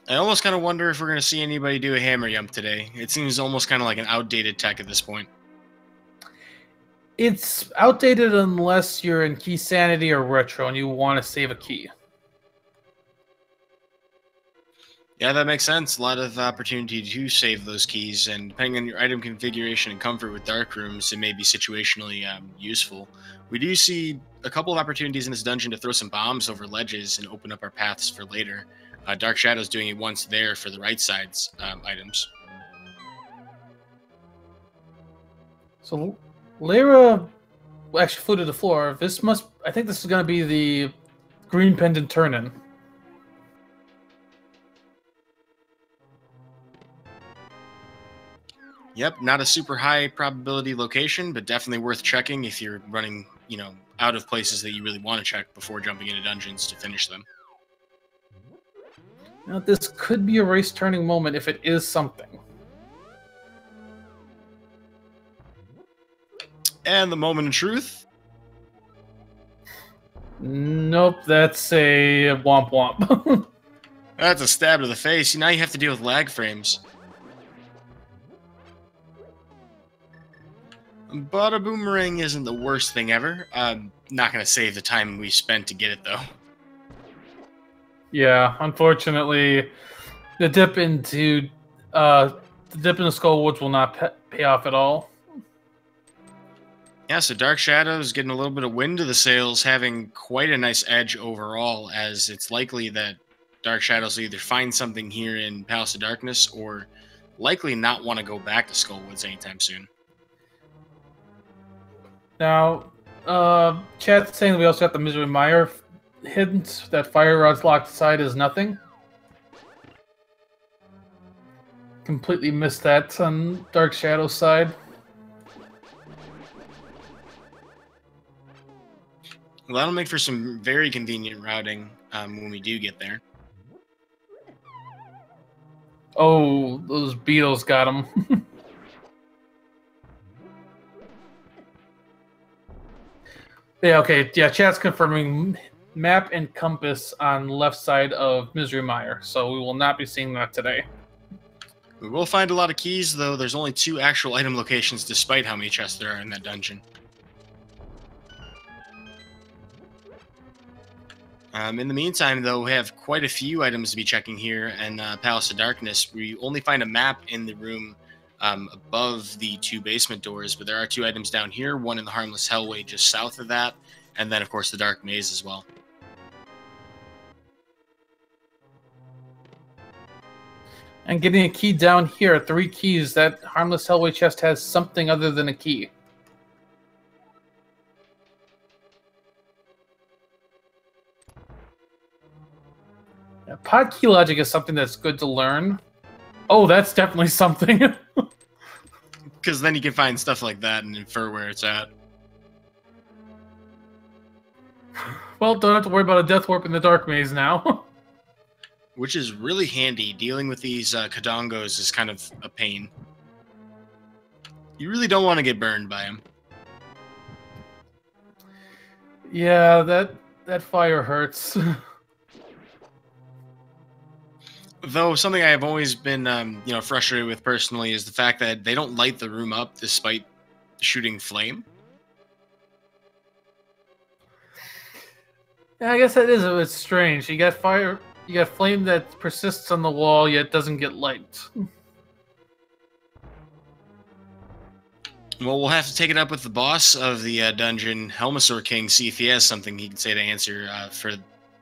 I almost kind of wonder if we're going to see anybody do a hammer jump today. It seems almost kind of like an outdated tech at this point. It's outdated unless you're in Key Sanity or Retro and you want to save a key. Yeah, that makes sense. A lot of opportunity to save those keys, and depending on your item configuration and comfort with dark rooms, it may be situationally useful. We do see a couple of opportunities in this dungeon to throw some bombs over ledges and open up our paths for later. Dark Shadows doing it once there for the right side's items. So Leyra actually flew to the floor. I think this is going to be the green pendant turn-in. Yep, not a super high probability location, but definitely worth checking if you're running, out of places that you really want to check before jumping into dungeons to finish them. Now, this could be a race-turning moment if it is something. And the moment of truth? Nope, that's a womp womp. That's a stab to the face. Now you have to deal with lag frames. But a boomerang isn't the worst thing ever. I'm not going to save the time we spent to get it, though. Yeah, unfortunately, the dip in the Skull Woods will not pay off at all. Yeah, so Dark Shadows getting a little bit of wind to the sails, having quite a nice edge overall, as it's likely that Dark Shadows will either find something here in Palace of Darkness or likely not want to go back to Skull Woods anytime soon. Now, chat's saying that we also got the Misery Mire hint that Fire Rod's locked side is nothing. Completely missed that on Dark Shadow's side. Well, that'll make for some very convenient routing when we do get there. Oh, those beetles got him. Yeah, okay. Yeah, chat's confirming map and compass on left side of Misery Mire, so we will not be seeing that today. We will find a lot of keys, though. There's only 2 actual item locations, despite how many chests there are in that dungeon. In the meantime, though, we have quite a few items to be checking here in Palace of Darkness. We only find a map in the room above the 2 basement doors, but there are 2 items down here, one in the Harmless Hellway just south of that, and then, of course, the Dark Maze as well. And getting a key down here, 3 keys, that harmless hellway chest has something other than a key. Yeah, pod key logic is something that's good to learn. Oh, that's definitely something. Because then you can find stuff like that and infer where it's at. Well, don't have to worry about a death warp in the dark maze now. Which is really handy. Dealing with these Kadongos is kind of a pain. You really don't want to get burned by them. Yeah, that fire hurts. Though something I have always been, frustrated with personally is the fact that they don't light the room up despite shooting flame. Yeah, I guess that is a bit strange. You got fire, you got flame that persists on the wall yet doesn't get light. Well, we'll have to take it up with the boss of the dungeon, Helmasaur King, see if he has something he can say to answer for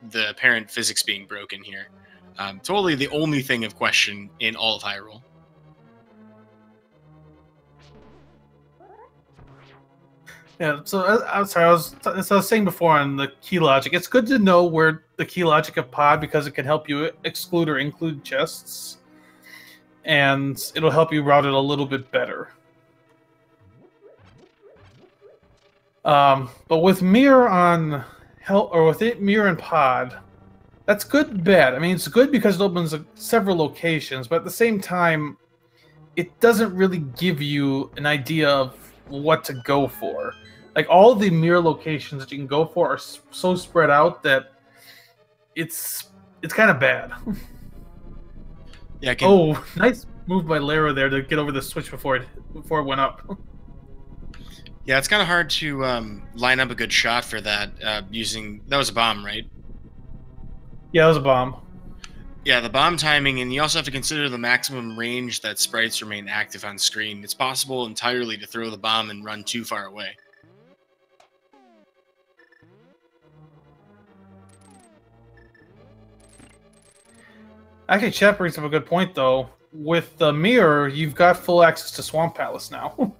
the apparent physics being broken here. Totally the only thing of question in all of Hyrule. Yeah, so I'm sorry, as I was saying before on the key logic, it's good to know where the key logic of pod because it can help you exclude or include chests. And it'll help you route it a little bit better. But with mirror on mirror and pod, that's good and bad. I mean, it's good because it opens several locations, but at the same time, it doesn't really give you an idea of what to go for. Like, all the mirror locations that you can go for are so spread out that it's kind of bad. Yeah. Oh, nice move by Leyra there to get over the switch before it went up. Yeah, it's kind of hard to line up a good shot for that using... That was a bomb, right? Yeah, that was a bomb. Yeah, the bomb timing, and you also have to consider the maximum range that sprites remain active on screen. It's possible entirely to throw the bomb and run too far away. Actually, Chat brings up a good point, though. With the mirror, you've got full access to Swamp Palace now.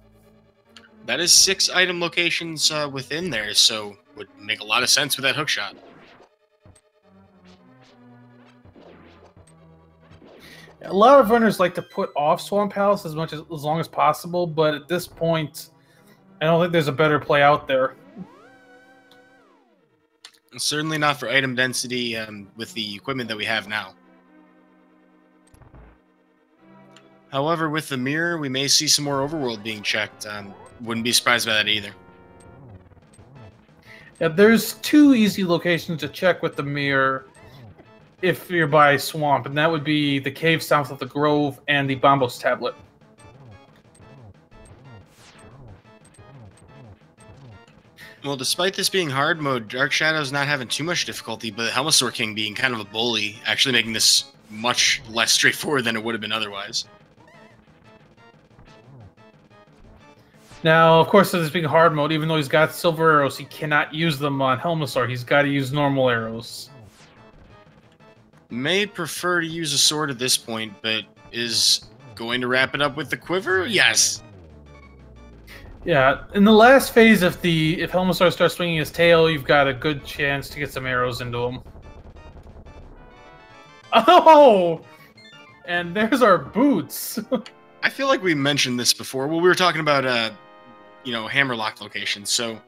That is 6 item locations within there, so would make a lot of sense with that hookshot. A lot of runners like to put off Swamp Palace as long as possible, but at this point, I don't think there's a better play out there. Certainly not for item density with the equipment that we have now. However, with the mirror, we may see some more overworld being checked. Wouldn't be surprised by that either. Yeah, there's 2 easy locations to check with the mirror if you're by Swamp, and that would be the cave south of the Grove and the Bombos tablet. Well, despite this being hard mode, Dark Shadows not having too much difficulty, but Helmasaur King being kind of a bully, actually making this much less straightforward than it would have been otherwise. Now, of course, this being hard mode, even though he's got silver arrows, he cannot use them on Helmasaur. He's got to use normal arrows. May prefer to use a sword at this point, but is going to wrap it up with the quiver? Yes. Yeah, in the last phase, if Helmasaur starts swinging his tail, you've got a good chance to get some arrows into him. Oh! And there's our boots. I feel like we mentioned this before. Well, we were talking about, hammerlock locations, so...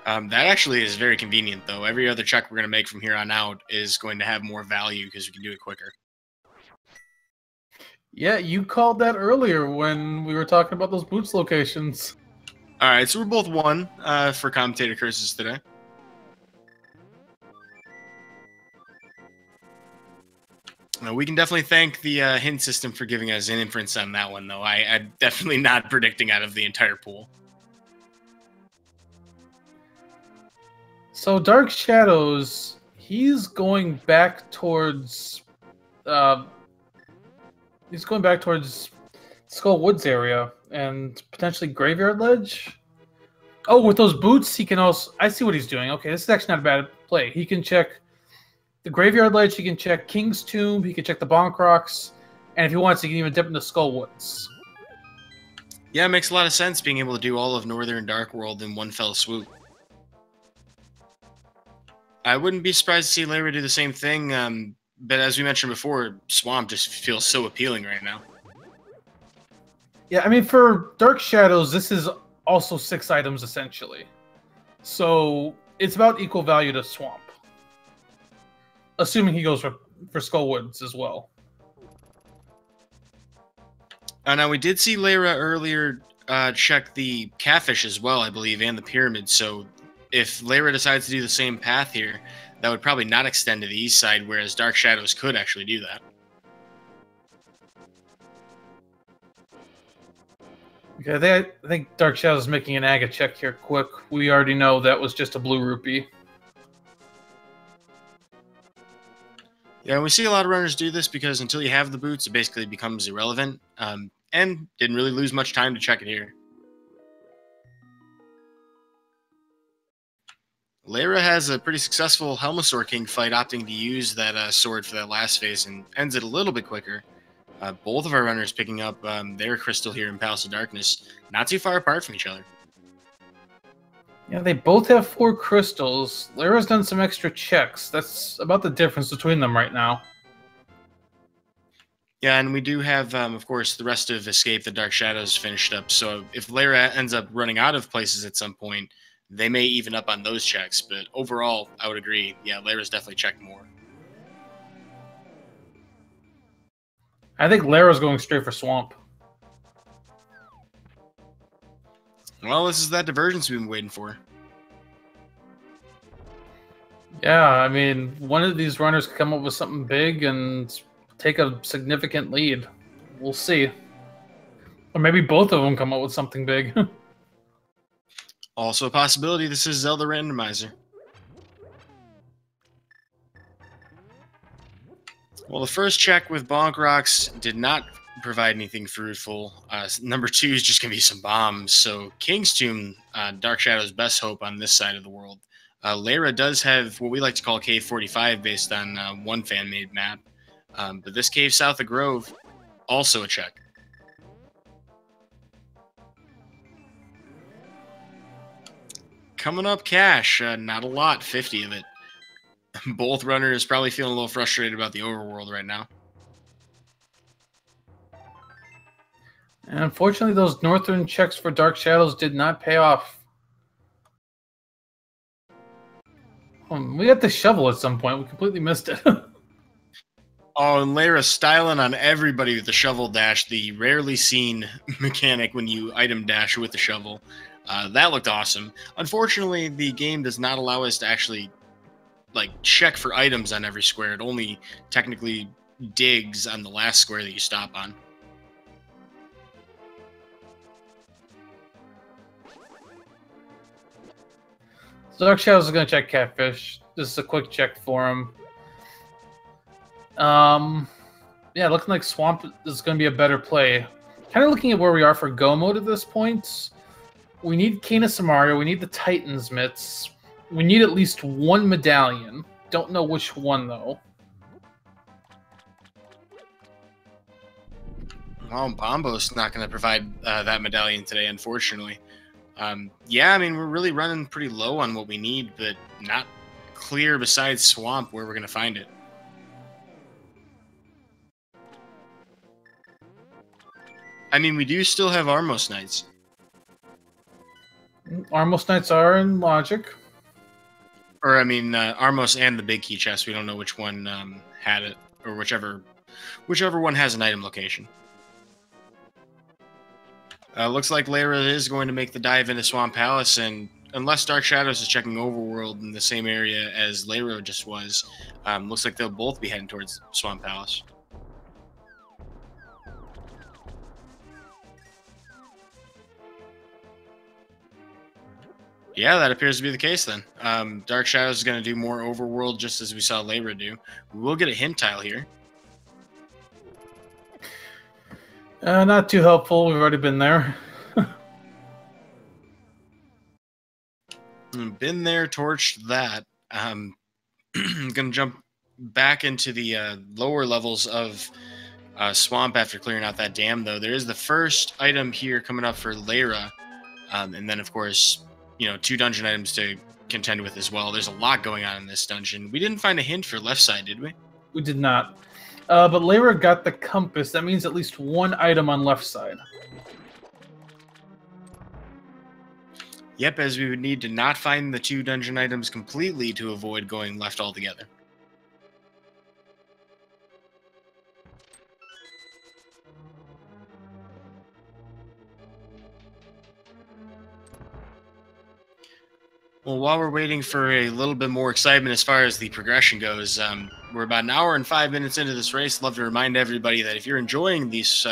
that actually is very convenient, though. Every other check we're going to make from here on out is going to have more value because we can do it quicker. Yeah, you called that earlier when we were talking about those boots locations. All right, so we're both 1 for commentator curses today. We can definitely thank the hint system for giving us an inference on that one, though. I'm definitely not predicting out of the entire pool. So Dark Shadows, he's going back towards Skull Woods area and potentially Graveyard Ledge. Oh, with those boots, he can also... I see what he's doing. Okay, this is actually not a bad play. He can check the Graveyard Ledge, he can check King's Tomb, he can check the Bonk Rocks, And if he wants, he can even dip into Skullwoods. Yeah, it makes a lot of sense being able to do all of Northern Dark World in one fell swoop. I wouldn't be surprised to see Leyra do the same thing, but as we mentioned before, Swamp just feels so appealing right now. Yeah, I mean, for Dark Shadows, this is also 6 items, essentially. So, it's about equal value to Swamp. Assuming he goes for Skullwoods as well. Now, we did see Leyra earlier check the Catfish as well, I believe, and the Pyramid, so if Leyra decides to do the same path here, that would probably not extend to the east side, whereas Dark Shadows could actually do that. Okay, I think Dark Shadows is making an Aga check here quick. We already know that was just a blue rupee. Yeah, we see a lot of runners do this because until you have the boots, it basically becomes irrelevant, and didn't really lose much time to check it here. Leyra has a pretty successful Helmasaur King fight, opting to use that sword for that last phase and ends it a little bit quicker. Both of our runners picking up their crystal here in Palace of Darkness, not too far apart from each other. Yeah, they both have 4 crystals. Leyra's done some extra checks. That's about the difference between them right now. Yeah, and we do have, of course, the rest of Escape the Dark Shadows finished up. So if Leyra ends up running out of places at some point, they may even up on those checks. But overall, I would agree. Yeah, Leyra's definitely checked more. I think Leyra's going straight for Swamp. Well, this is that divergence we've been waiting for. Yeah, I mean, one of these runners could come up with something big and take a significant lead. We'll see. Or maybe both of them come up with something big. Also a possibility, this is Zelda Randomizer. Well, the first check with Bonk Rocks did not provide anything fruitful. Number 2 is just going to be some bombs. So King's Tomb, Dark Shadow's best hope on this side of the world. Leyra does have what we like to call Cave 45 based on one fan-made map. But this cave south of Grove, also a check. Coming up cash, not a lot, 50 of it. Both runners probably feeling a little frustrated about the overworld right now. And unfortunately, those northern checks for Dark Shadows did not pay off. We got the shovel at some point. We completely missed it. Oh, and Leyra styling on everybody with the shovel dash, the rarely seen mechanic when you item dash with the shovel. That looked awesome. Unfortunately, the game does not allow us to actually check for items on every square. It only technically digs on the last square that you stop on. So Dark Shadows is going to check Catfish. This is a quick check for him. Yeah, looking like Swamp is going to be a better play. Kind of looking at where we are for Go mode at this point. We need Kana Samaria. We need the Titan's Mitts. We need at least 1 medallion. Don't know which one, though. Well, Bombo's not going to provide that medallion today, unfortunately. Yeah, I mean, we're really running pretty low on what we need, but not clear besides Swamp where we're going to find it. I mean, we do still have Armos Knights. Armos Knights are in Logic. Or, I mean, Armos and the Big Key Chest. We don't know which one had it, or whichever one has an item location. Looks like Leyra is going to make the dive into Swamp Palace, and unless Dark Shadows is checking Overworld in the same area as Leyra just was, looks like they'll both be heading towards Swamp Palace. Yeah, that appears to be the case then. Dark Shadows is going to do more Overworld just as we saw Leyra do. We will get a hint tile here. Not too helpful. We've already been there. Been there, torched that. I'm going to jump back into the lower levels of swamp after clearing out that dam, though. There is the first item here coming up for Leyra, and then, of course, 2 dungeon items to contend with as well. There's a lot going on in this dungeon. We didn't find a hint for left side, did we? We did not. But Leyra got the compass. That means at least 1 item on left side. Yep, as we would need to not find the 2 dungeon items completely to avoid going left altogether. Well, while we're waiting for a little bit more excitement as far as the progression goes, we're about an hour and 5 minutes into this race. I'd love to remind everybody that if you're enjoying this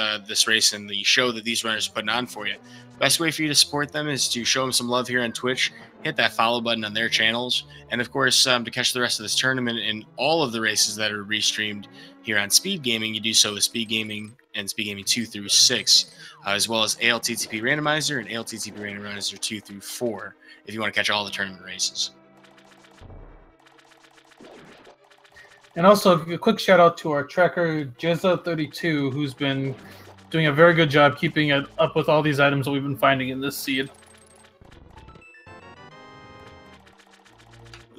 race and the show that these runners are putting on for you, best way for you to support them is to show them some love here on Twitch, hit that follow button on their channels, and of course, to catch the rest of this tournament and all of the races that are restreamed here on Speed Gaming, you do so with Speed Gaming and Speed Gaming 2 through 6, as well as ALTTP Randomizer and ALTTP Randomizer 2 through 4, if you want to catch all the tournament races. And also, a quick shout out to our tracker, Zelda59, who's been doing a very good job keeping it up with all these items that we've been finding in this seed.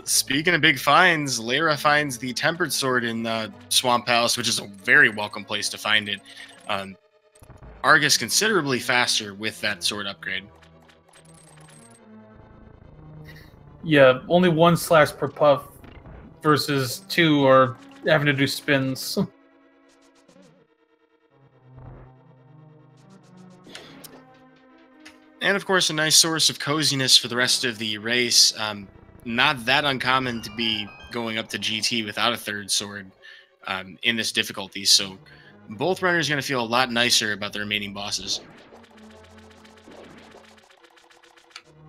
Speaking of big finds, Leyra finds the Tempered Sword in Swamp Palace, which is a very welcome place to find it. Argus considerably faster with that sword upgrade. Yeah, only 1 slash per puff versus 2 or having to do spins. And of course, a nice source of coziness for the rest of the race. Not that uncommon to be going up to GT without a 3rd sword in this difficulty, so both runners are going to feel a lot nicer about the remaining bosses.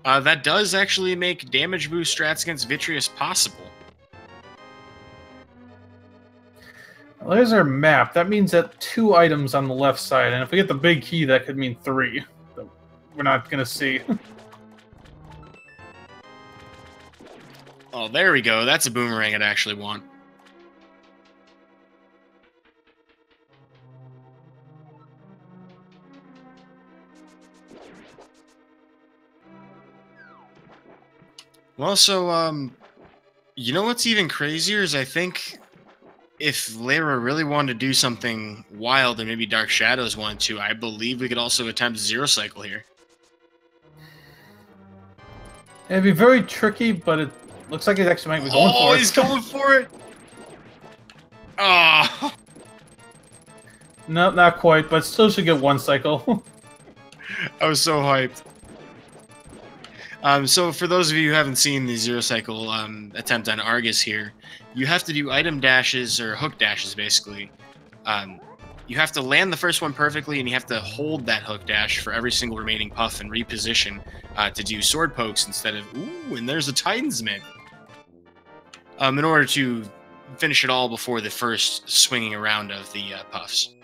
That does actually make damage boost strats against Vitreous possible. Well, there's our map. That means that 2 items on the left side, and if we get the big key, that could mean 3. But we're not going to see. Oh, there we go. That's a boomerang I'd actually want. Well, so, you know what's even crazier is I think if Leyra really wanted to do something wild and maybe Dark Shadows wanted to, I believe we could also attempt Zero Cycle here. It'd be very tricky, but it looks like he actually might be going for it. Oh, he's going for it! Oh! No, not quite, but still should get 1 cycle. I was so hyped. So for those of you who haven't seen the Zero Cycle attempt on Argus here, you have to do item dashes, or hook dashes, basically. You have to land the first one perfectly, and you have to hold that hook dash for every single remaining puff and reposition to do sword pokes instead of... Ooh, and there's a Titan's Mint. In order to finish it all before the first swinging around of the puffs.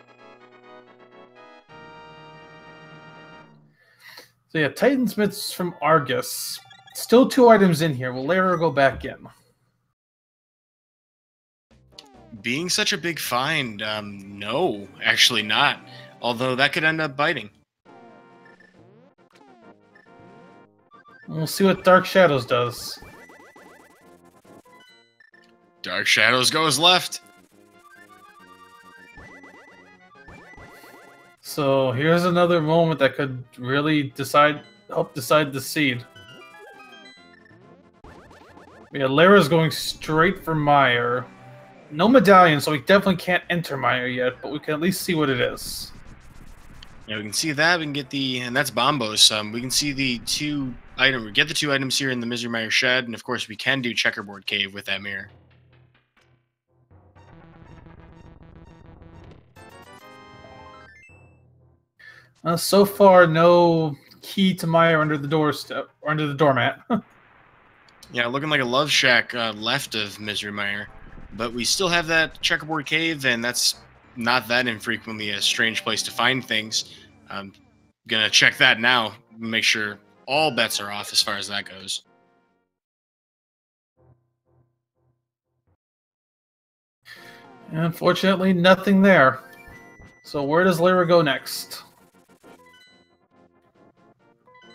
So yeah, Titan's Mitts from Argus. Still 2 items in here. Will Leyra go back in? Being such a big find, no, actually not. Although that could end up biting. We'll see what Dark Shadows does. Dark Shadows goes left. So here's another moment that could really help decide the seed. Yeah, Leyra's going straight for Meyer. No medallion, so we definitely can't enter Meyer yet, but we can at least see what it is. Yeah, we can see that. We can get the, and that's Bombos. We can see the 2 items. We get the 2 items here in the Misery Mire Shed, and of course we can do Checkerboard Cave with that mirror. So far, no key to Meyer under the doorstep or under the doormat. Yeah, looking like a Love Shack left of Misery Mire. But we still have that Checkerboard Cave, and that's not that infrequently a strange place to find things. I'm going to check that now, make sure all bets are off as far as that goes. Unfortunately, nothing there. So where does Leyra go next?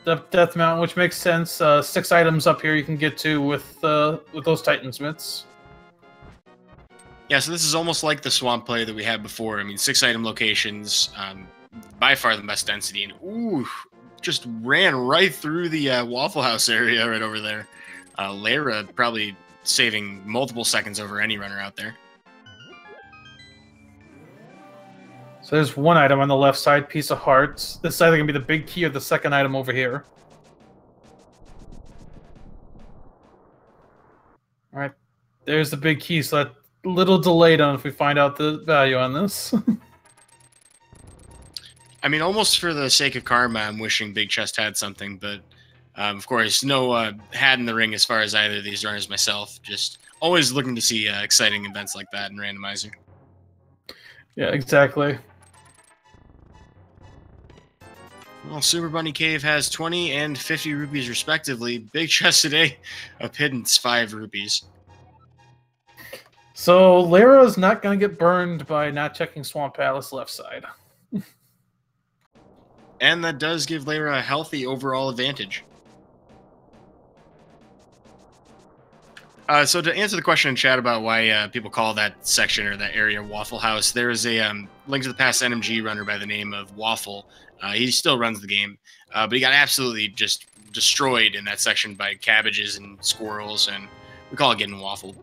Death Mountain, which makes sense. 6 items up here you can get to with those Titan's Mitts. Yeah, so this is almost like the swamp play that we had before. I mean, 6 item locations, by far the best density, and ooh, just ran right through the Waffle House area right over there. Leyra probably saving multiple seconds over any runner out there. So there's 1 item on the left side, piece of hearts. This is either going to be the big key or the second item over here. Alright, there's the big key, so that little delayed on if we find out the value on this. I mean, almost for the sake of karma, I'm wishing Big Chest had something, but of course, no hat in the ring as far as either of these runners myself. Just always looking to see exciting events like that in Randomizer. Yeah, exactly. Well, Super Bunny Cave has 20 and 50 rupees respectively. Big Chest today, a pittance 5 rupees. So Leyra is not going to get burned by not checking Swamp Palace left side. And that does give Leyra a healthy overall advantage. So to answer the question in chat about why people call that section or that area Waffle House, there is a Link to the Past NMG runner by the name of Waffle. He still runs the game, but he got absolutely just destroyed in that section by cabbages and squirrels, and we call it getting waffled.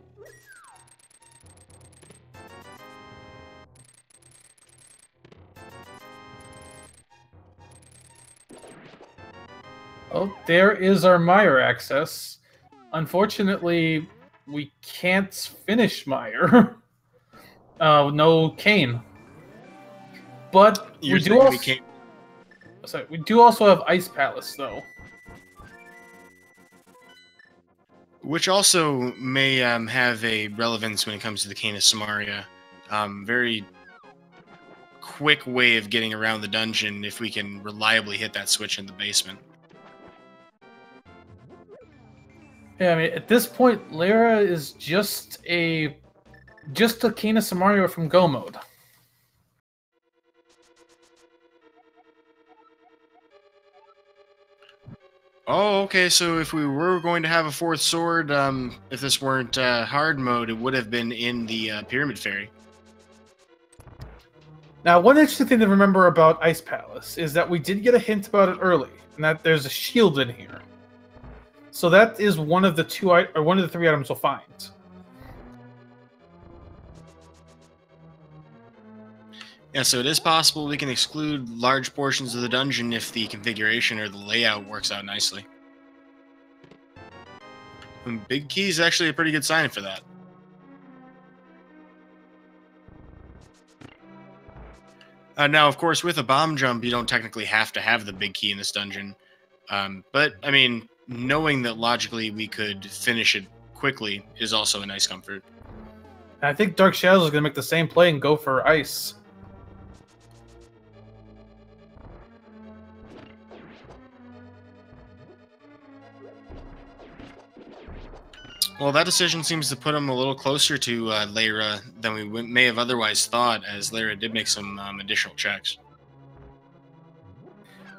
Oh, there is our Meyer access. Unfortunately, we can't finish Meyer. No Kane. But we do also have Ice Palace, though. Which also may have a relevance when it comes to the Cane of Samaria. Very quick way of getting around the dungeon if we can reliably hit that switch in the basement. Yeah, I mean, at this point, Leyra is just a Cane of Samaria from Go mode. Oh, okay, so if we were going to have a 4th sword, if this weren't hard mode, it would have been in the Pyramid Fairy. Now, one interesting thing to remember about Ice Palace is that we did get a hint about it early, and that there's a shield in here. So that is one of the 3 items we'll find. Yeah, so it is possible we can exclude large portions of the dungeon if the configuration or the layout works out nicely. And big key is actually a pretty good sign for that. Now, of course, with a bomb jump, you don't technically have to have the big key in this dungeon. But, I mean, knowing that logically we could finish it quickly is also a nice comfort. I think Dark Shadows is going to make the same play and go for Ice. Well, that decision seems to put him a little closer to Leyra than we may have otherwise thought, as Leyra did make some additional checks.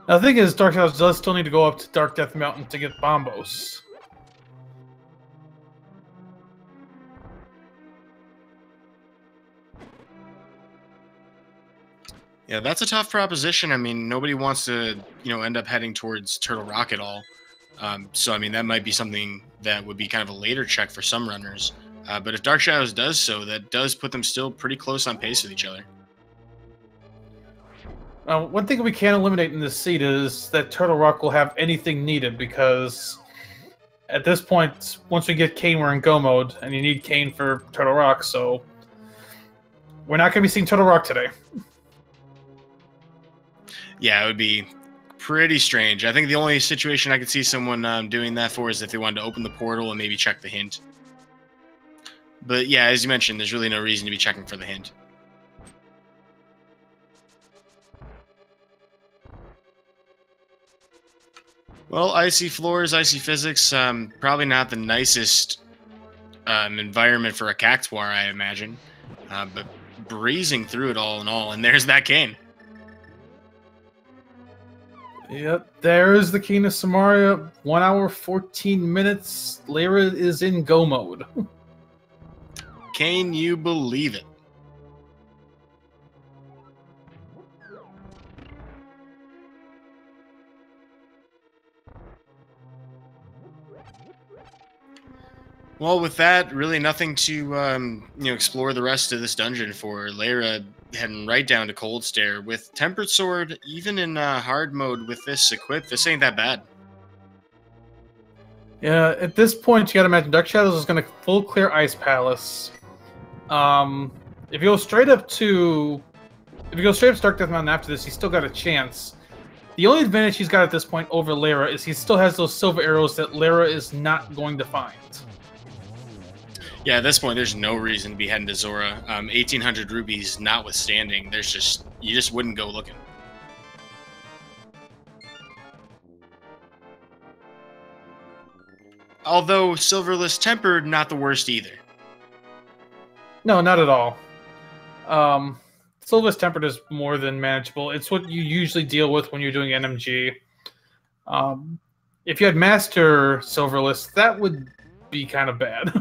Now, the thing is, Dark Shadows does still need to go up to Dark Death Mountain to get Bombos. Yeah, that's a tough proposition. I mean, nobody wants to, end up heading towards Turtle Rock at all. So, I mean, that might be something that would be kind of a later check for some runners. But if Dark Shadows does so, that does put them still pretty close on pace with each other. One thing we can't eliminate in this seed is that Turtle Rock will have anything needed, because at this point, once we get Kane, we're in Go mode, and you need Kane for Turtle Rock, so we're not going to be seeing Turtle Rock today. Yeah, it would be pretty strange. I think the only situation I could see someone doing that for is if they wanted to open the portal and maybe check the hint. But yeah, as you mentioned, there's really no reason to be checking for the hint. Well, icy floors, icy physics, probably not the nicest environment for a cactuar, I imagine. But breezing through it all in all, and there's that cane. Yep, there's the King of Samaria. 1 hour, 14 minutes. Leyra is in go mode. Can you believe it? Well, with that, really nothing to explore the rest of this dungeon for. Leyra heading right down to Cold Stare with Tempered Sword. Even in hard mode with this equipped, this ain't that bad. Yeah, at this point, you gotta imagine Dark Shadows is gonna full clear Ice Palace. If you go straight up to Dark Death Mountain after this, he's still got a chance. The only advantage he's got at this point over Leyra is he still has those silver arrows that Leyra is not going to find. Yeah, at this point, there's no reason to be heading to Zora. 1,800 rubies notwithstanding, you just wouldn't go looking. Although Silverless Tempered, not the worst either. No, not at all. Silverless Tempered is more than manageable. It's what you usually deal with when you're doing NMG. If you had Master Silverless, that would be kind of bad.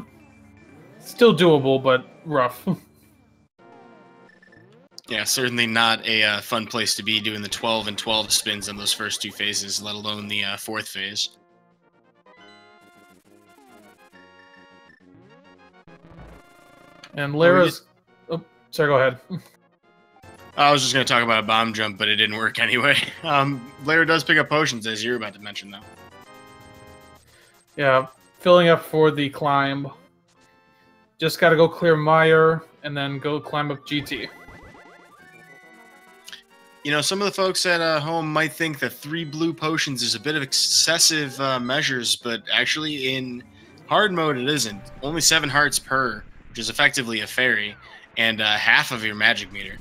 Still doable, but rough. Yeah, certainly not a fun place to be doing the 12 and 12 spins on those first two phases, let alone the fourth phase. And Leyra's... Oh, sorry, go ahead. I was just going to talk about a bomb jump, but it didn't work anyway. Leyra does pick up potions, as you're about to mention, though. Yeah, filling up for the climb. Just got to go clear Meyer, and then go climb up GT. You know, some of the folks at home might think that 3 blue potions is a bit of excessive measures, but actually in hard mode it isn't. Only 7 hearts per, which is effectively a fairy, and half of your magic meter.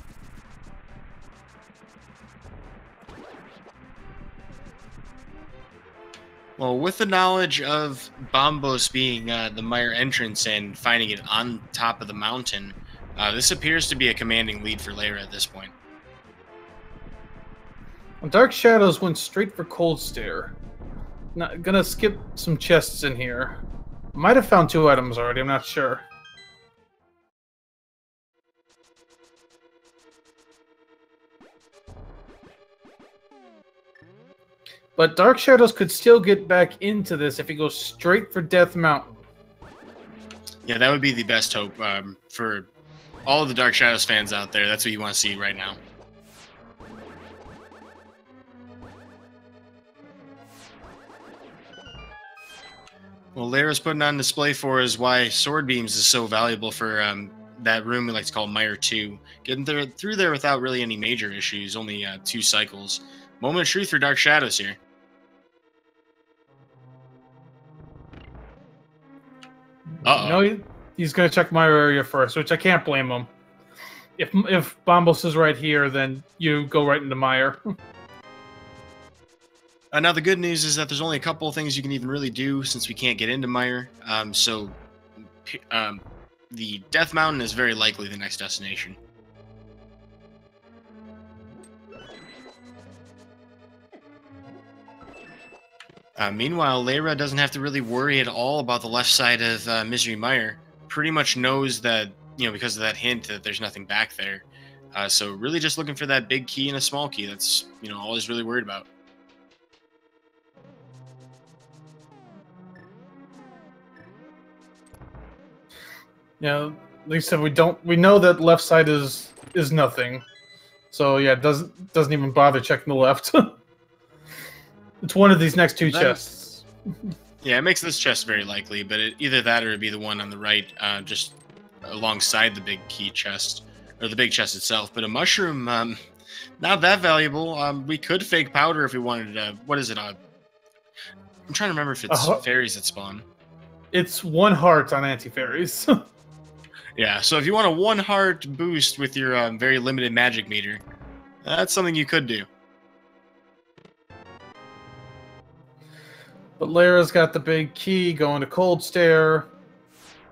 Well, with the knowledge of Bombos being the Mire entrance and finding it on top of the mountain, this appears to be a commanding lead for Leyra at this point. Dark Shadows went straight for Cold Stare. Not gonna skip some chests in here. Might have found 2 items already, I'm not sure. But Dark Shadows could still get back into this if he goes straight for Death Mountain. Yeah, that would be the best hope for all of the Dark Shadows fans out there. That's what you want to see right now. Well, Leyra's putting on display for us why Sword Beams is so valuable for that room we like to call Mire 2. Getting through there without really any major issues, only 2 cycles. Moment of truth for Dark Shadows here. Uh-oh. No, he's going to check my area first, which I can't blame him. If Bombos is right here, then you go right into Mire. Now, the good news is that there's only a couple of things you can even really do since we can't get into Mire. The Death Mountain is very likely the next destination. Meanwhile, Leyra doesn't have to really worry at all about the left side of Misery Mire. Pretty much knows that, because of that hint that there's nothing back there. So really just looking for that big key and a small key. That's, all he's really worried about. Yeah, like I said, we know that left side is nothing. So yeah, doesn't even bother checking the left. It's one of these next 2 chests. Yeah, it makes this chest very likely, but either that or it'd be the one on the right, just alongside the big key chest, or the big chest itself. But a mushroom, not that valuable. We could fake powder if we wanted to. What is it? I'm trying to remember if it's fairies that spawn. It's 1 heart on anti-fairies. Yeah, so if you want a 1 heart boost with your very limited magic meter, that's something you could do. But Leyra's got the big key going to Cold Stare.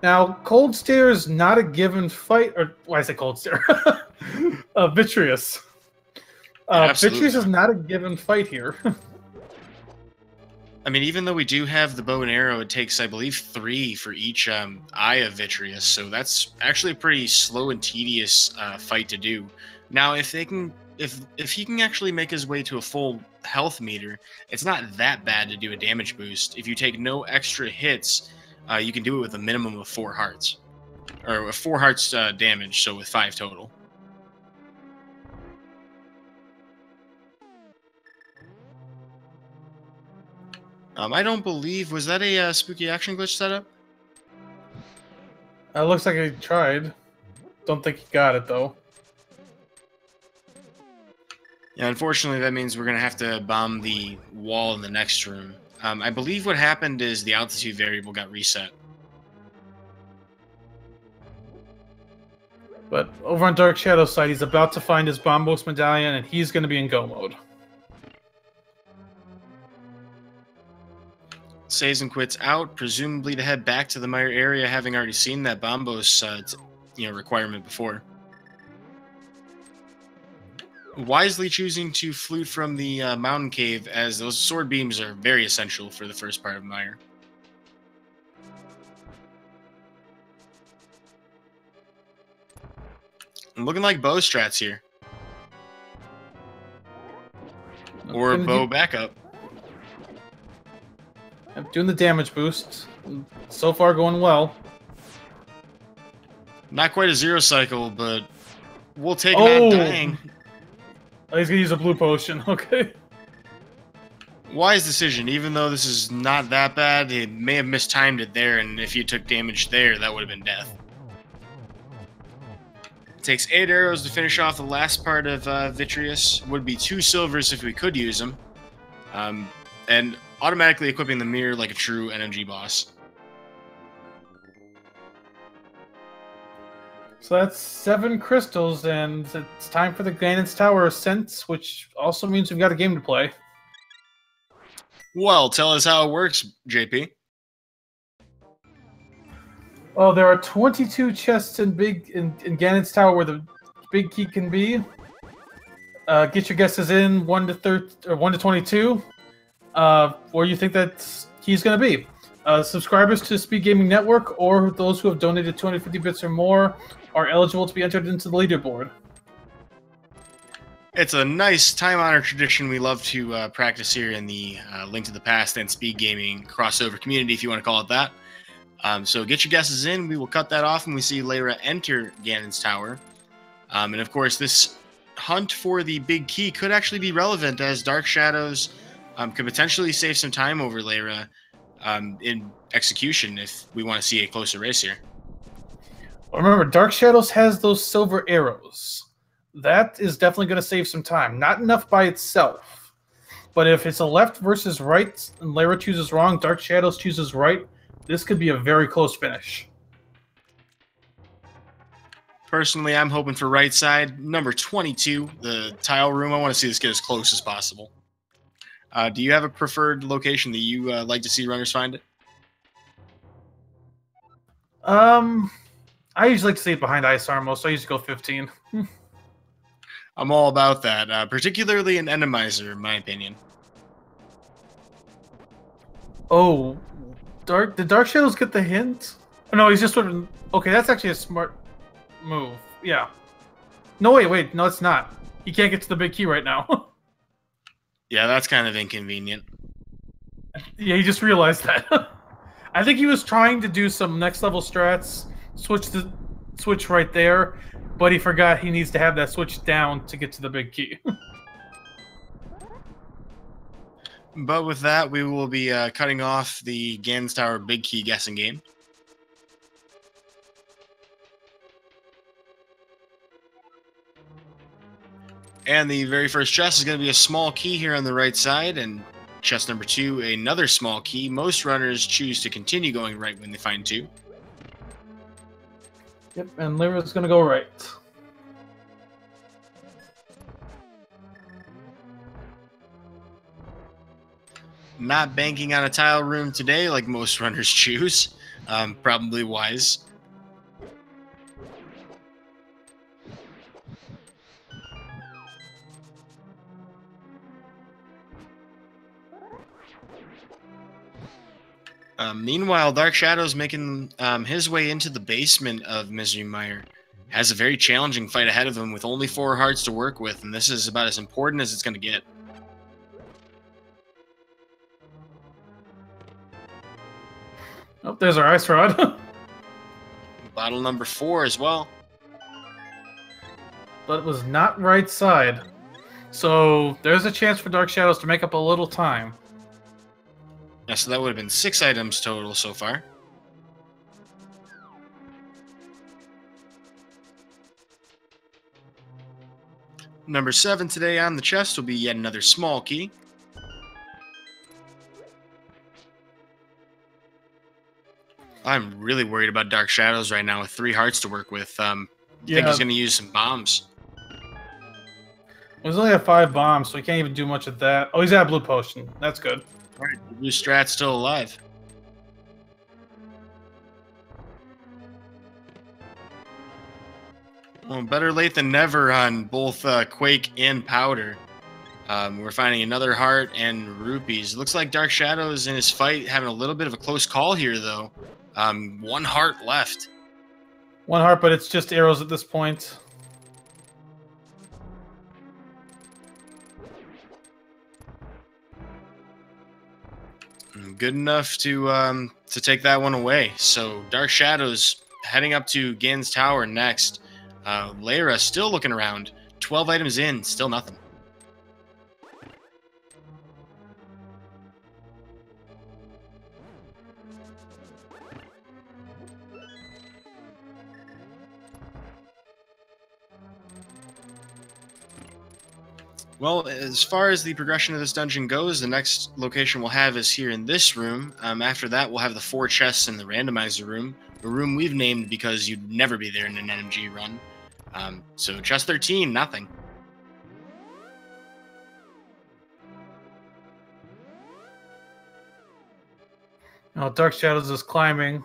Now, Cold Stare is not a given fight, or why I say Cold Stare? Vitreous. Vitreous is not a given fight here. I mean, even though we do have the bow and arrow, it takes, I believe, 3 for each eye of Vitreous, so that's actually a pretty slow and tedious fight to do. Now, if he can actually make his way to a full health meter, it's not that bad to do a damage boost. If you take no extra hits, you can do it with a minimum of 4 hearts, or 4 hearts damage, so with 5 total. I don't believe, was that a spooky action glitch setup? Looks like he tried. Don't think he got it, though. Yeah, unfortunately, that means we're going to have to bomb the wall in the next room. I believe what happened is the altitude variable got reset. But over on Dark Shadow's side, he's about to find his Bombos medallion, and he's going to be in go mode. Saves and quits out, presumably to head back to the mire area, having already seen that Bombos requirement before. Wisely choosing to flute from the mountain cave, as those sword beams are very essential for the first part of mire. I'm looking like bow strats here. Or bow backup. I'm doing the damage boost. So far going well. Not quite a 0 cycle, but we'll take him out dying. Oh, he's going to use a blue potion. Okay. Wise decision. Even though this is not that bad, it may have mistimed it there, and if you took damage there, that would have been death. It takes 8 arrows to finish off the last part of Vitreous. Would be 2 silvers if we could use them. And automatically equipping the mirror like a true NMG boss. So that's 7 crystals, and it's time for the Ganon's Tower Ascent, which also means we've got a game to play. Well, tell us how it works, JP. Oh, there are 22 chests in Ganon's Tower where the big key can be. Get your guesses in 1 to 22. Where you think that key's going to be. Subscribers to Speed Gaming Network or those who have donated 250 bits or more are eligible to be entered into the leaderboard. It's a nice time-honored tradition we love to practice here in the Link to the Past and Speed Gaming crossover community, if you want to call it that. So get your guesses in. We will cut that off when we see Leyra enter Ganon's Tower. And of course, this hunt for the big key could actually be relevant, as Dark Shadows could potentially save some time over Leyra in execution if we want to see a closer race here. Remember, Dark Shadows has those silver arrows. That is definitely going to save some time. Not enough by itself. But if it's a left versus right, and Leyra chooses wrong, Dark Shadows chooses right, this could be a very close finish. Personally, I'm hoping for right side. Number 22, the tile room. I want to see this get as close as possible. Do you have a preferred location that you like to see runners find it? I usually like to see it behind Ice Armor, so I usually go 15. I'm all about that, particularly in Randomizer, in my opinion. Oh, did Dark Shadows get the hint? Oh, no, he's just sort of... Okay, that's actually a smart move. Yeah. No, wait. No, it's not. He can't get to the big key right now. Yeah, that's kind of inconvenient. Yeah, he just realized that. I think he was trying to do some next level strats, switch right there, but he forgot he needs to have that switch down to get to the big key. But with that, we will be cutting off the Ganon's Tower big key guessing game. And the very first chest is going to be a small key here on the right side, and chest number 2, another small key. Most runners choose to continue going right when they find 2. Yep, and Leyra's going to go right. Not banking on a tile room today like most runners choose. Probably wise. Meanwhile, Dark Shadows making his way into the basement of Misery Mire. Has a very challenging fight ahead of him with only 4 hearts to work with, and this is about as important as it's going to get. Oh, there's our ice rod. Bottle number 4 as well. But it was not right side. So there's a chance for Dark Shadows to make up a little time. Yeah, so that would have been 6 items total so far. Number 7 today on the chest will be yet another small key. I'm really worried about Dark Shadows right now with 3 hearts to work with. I think he's going to use some bombs. He's only at 5 bombs, so he can't even do much of that. Oh, he's at a blue potion. That's good. All right, the blue strat's still alive. Well, better late than never on both Quake and Powder. We're finding another heart and rupees. It looks like Dark Shadows in his fight having a little bit of a close call here, though. 1 heart left. 1 heart, but it's just arrows at this point. Good enough to take that one away. So Dark Shadows heading up to Gin's Tower next. Leyra still looking around. 12 items in, still nothing. Well, as far as the progression of this dungeon goes, the next location we'll have is here in this room. After that, we'll have the 4 chests in the Randomizer room, a room we've named because you'd never be there in an NMG run. So chest 13, nothing. Now Dark Shadows is climbing.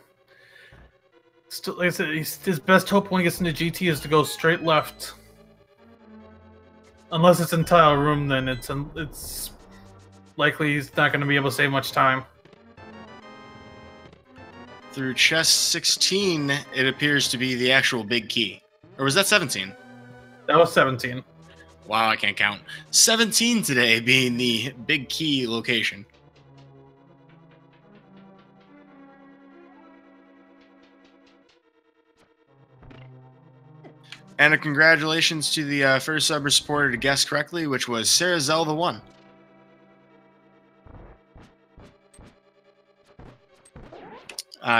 Still, like I said, his best hope when he gets into GT is to go straight left. Unless it's in tile room, then it's likely he's not going to be able to save much time. Through chest 16, it appears to be the actual big key. Or was that 17? That was 17. Wow, I can't count. 17 today being the big key location. And a congratulations to the first Subber supporter to guess correctly, which was Zelda59.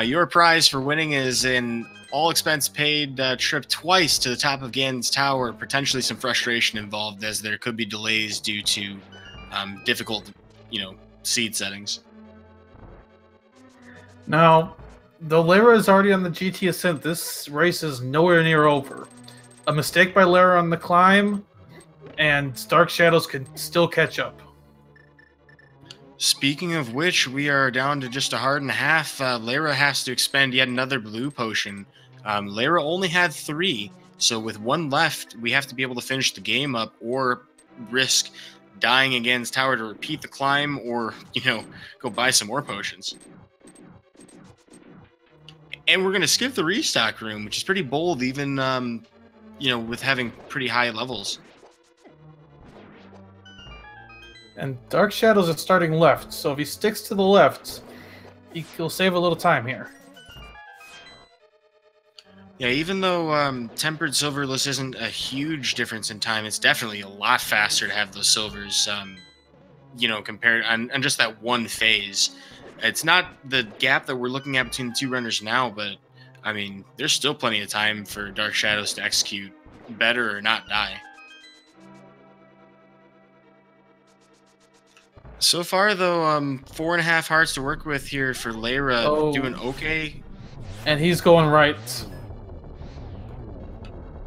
Your prize for winning is an all-expense-paid trip twice to the top of Ganon's Tower. Potentially some frustration involved, as there could be delays due to difficult, seed settings. Now, though Leyra is already on the GT ascent, this race is nowhere near over. A mistake by Leyra on the climb, and Dark Shadows can still catch up. Speaking of which, we are down to just a heart and a half. Leyra has to expend yet another blue potion. Leyra only had 3, so with 1 left, we have to be able to finish the game up or risk dying against Tower to repeat the climb or, go buy some more potions. And we're going to skip the restock room, which is pretty bold, even, with having pretty high levels. And Dark Shadows is starting left, so if he sticks to the left, he'll save a little time here. Yeah, even though Tempered Silverless isn't a huge difference in time, it's definitely a lot faster to have those silvers, compared on just that one phase. It's not the gap that we're looking at between the 2 runners now, but, I mean, there's still plenty of time for Dark Shadows to execute better or not die. So far, though, 4.5 hearts to work with here for Leyra, doing okay. And he's going right.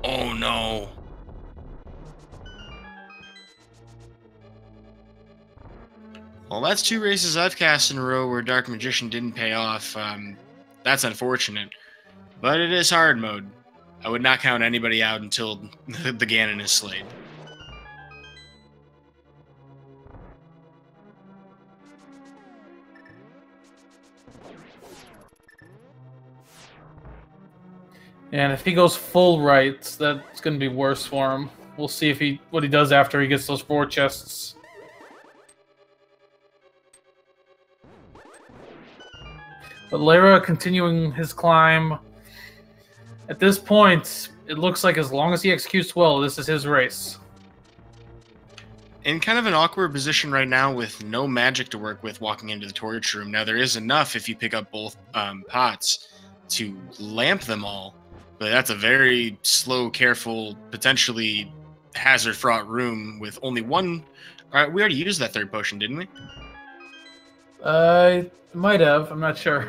Oh, no. Well, that's 2 races I've cast in a row where Dark Magician didn't pay off. That's unfortunate. But it is hard mode. I would not count anybody out until the Ganon is slayed. And if he goes full right, that's going to be worse for him. We'll see if what he does after he gets those 4 chests. But Leyra continuing his climb. At this point, it looks like as long as he executes well, this is his race. In kind of an awkward position right now with no magic to work with walking into the torch room. Now, there is enough if you pick up both pots to lamp them all. But that's a very slow, careful, potentially hazard-fraught room with only one... Alright, we already used that 3rd potion, didn't we? Might have. I'm not sure.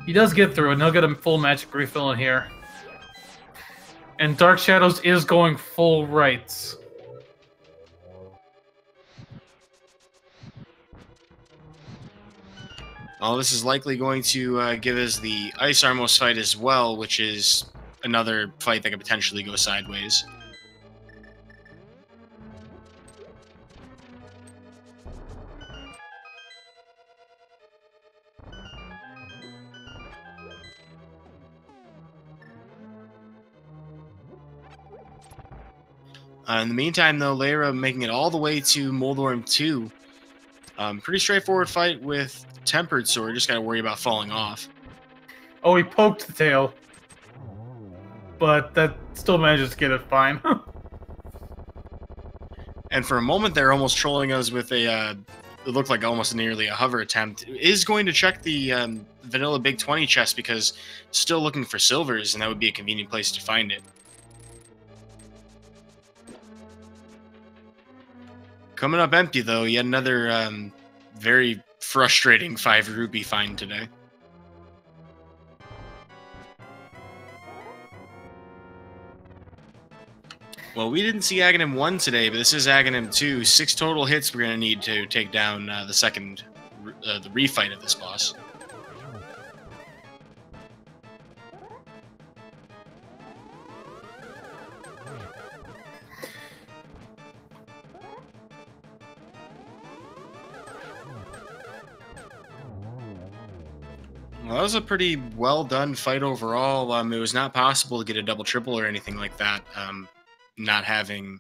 He does get through it, and he'll get a full magic refill in here. And Dark Shadows is going full right. All this is likely going to give us the Ice Armos fight as well, which is another fight that could potentially go sideways. In the meantime, though, Leyra making it all the way to Moldorm 2. Pretty straightforward fight with Tempered Sword. Just got to worry about falling off. Oh, he poked the tail. But that still manages to get it fine. And for a moment, they're almost trolling us with a... it looked like almost nearly a hover attempt. Is going to check the vanilla Big 20 chest because still looking for silvers, and that would be a convenient place to find it. Coming up empty, though. Yet another very frustrating 5 rupee find today. Well, we didn't see Aghanim 1 today, but this is Aghanim 2. 6 total hits we're going to need to take down the refight of this boss. Well, that was a pretty well done fight overall. It was not possible to get a double triple or anything like that. Not having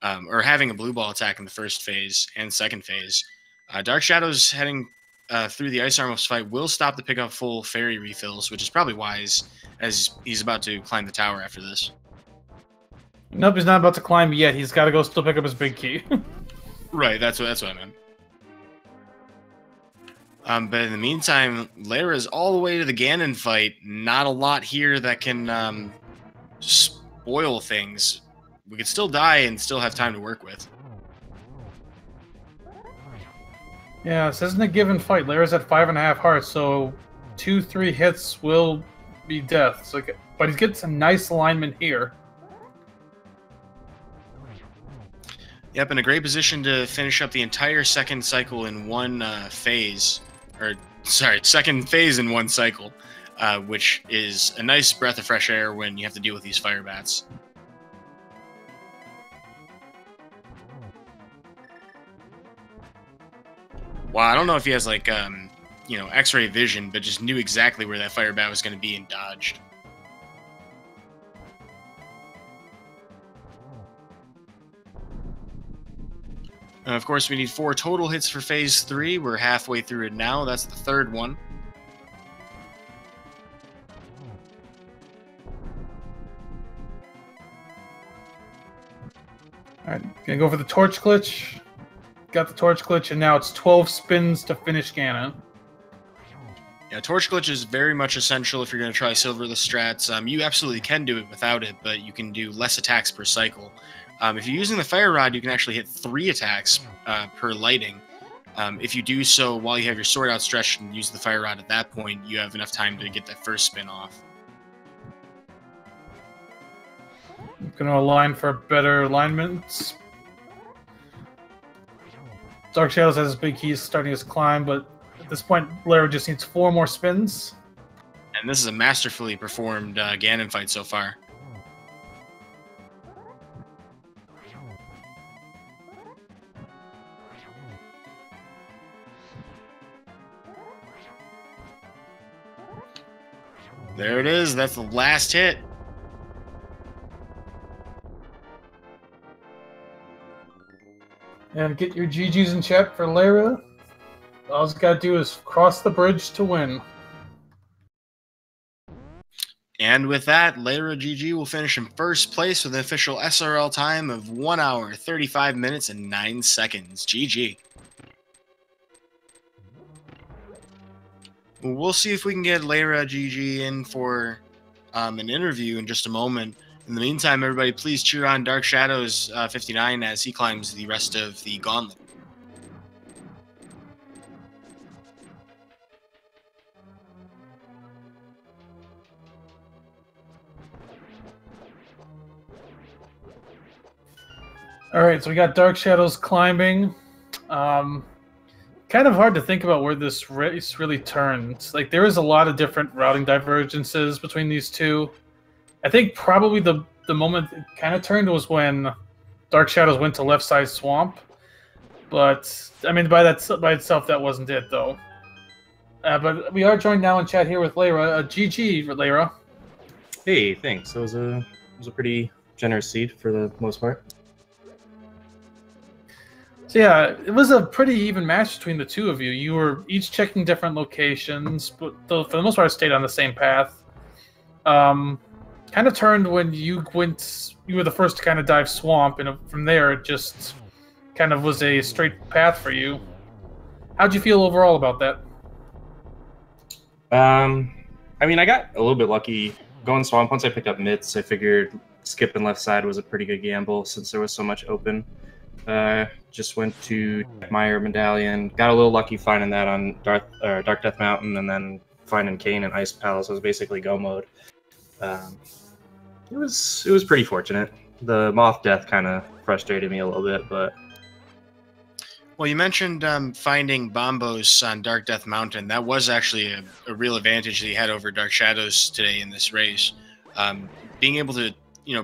or having a blue ball attack in the first phase and second phase. Dark Shadows heading through the Ice Armos fight will stop to pick up full fairy refills, which is probably wise as he's about to climb the tower after this. Nope, he's not about to climb yet. He's got to go still pick up his big key. Right, that's what I meant. But in the meantime, Leyra is all the way to the Ganon fight. Not a lot here that can spoil things. We could still die and still have time to work with. Yeah, this isn't a given fight. Leyra's at 5.5 hearts, so 2-3 hits will be deaths. Okay. But he gets a nice alignment here. Yep, in a great position to finish up the entire second cycle in one phase. Or, sorry, second phase in one cycle. Which is a nice breath of fresh air when you have to deal with these fire bats. Wow, I don't know if he has, like, you know, X-ray vision, but just knew exactly where that fire bat was going to be and dodged. And of course, we need 4 total hits for Phase 3. We're halfway through it now. That's the 3rd one. Alright, gonna go for the torch glitch. Got the torch glitch, and now it's 12 spins to finish Ganon. Yeah, torch glitch is very much essential if you're going to try silverless strats. You absolutely can do it without it, but you can do less attacks per cycle. If you're using the fire rod, you can actually hit 3 attacks per lighting. If you do so while you have your sword outstretched and use the fire rod at that point, you have enough time to get that first spin off. I'm gonna align for better alignments. Dark Shadows has his big keys starting his climb, but this point, Leyra just needs 4 more spins. And this is a masterfully performed Ganon fight so far. There it is. That's the last hit. And get your GGs in chat for Leyra. All he's got to do is cross the bridge to win. And with that, LeyraGG will finish in first place with an official SRL time of 1 hour, 35 minutes, and 9 seconds. GG. We'll see if we can get LeyraGG in for an interview in just a moment. In the meantime, everybody, please cheer on DarkShadows59 as he climbs the rest of the gauntlet. All right, so we got Dark Shadows climbing. Kind of hard to think about where this race really turns. Like, there is a lot of different routing divergences between these two. I think probably the moment it kind of turned was when Dark Shadows went to left side swamp. But, I mean, by itself, that wasn't it, though. But we are joined now in chat here with Leyra. GG for Leyra. Hey, thanks. That was a pretty generous seed for the most part. So yeah, it was a pretty even match between the two of you. You were each checking different locations, but for the most part, stayed on the same path. Kind of turned when you were the first to kind of dive swamp, and from there, it just kind of was a straight path for you. How'd you feel overall about that? I mean, I got a little bit lucky going swamp. Once I picked up mitts, I figured skipping left side was a pretty good gamble since there was so much open. Just went to Meyer Medallion, got a little lucky finding that on Dark Death Mountain, and then finding Kane and Ice Palace was basically go mode. It was pretty fortunate. The Moth Death kind of frustrated me a little bit, but... Well, you mentioned finding Bombos on Dark Death Mountain. That was actually a real advantage that you had over Dark Shadows today in this race. Being able to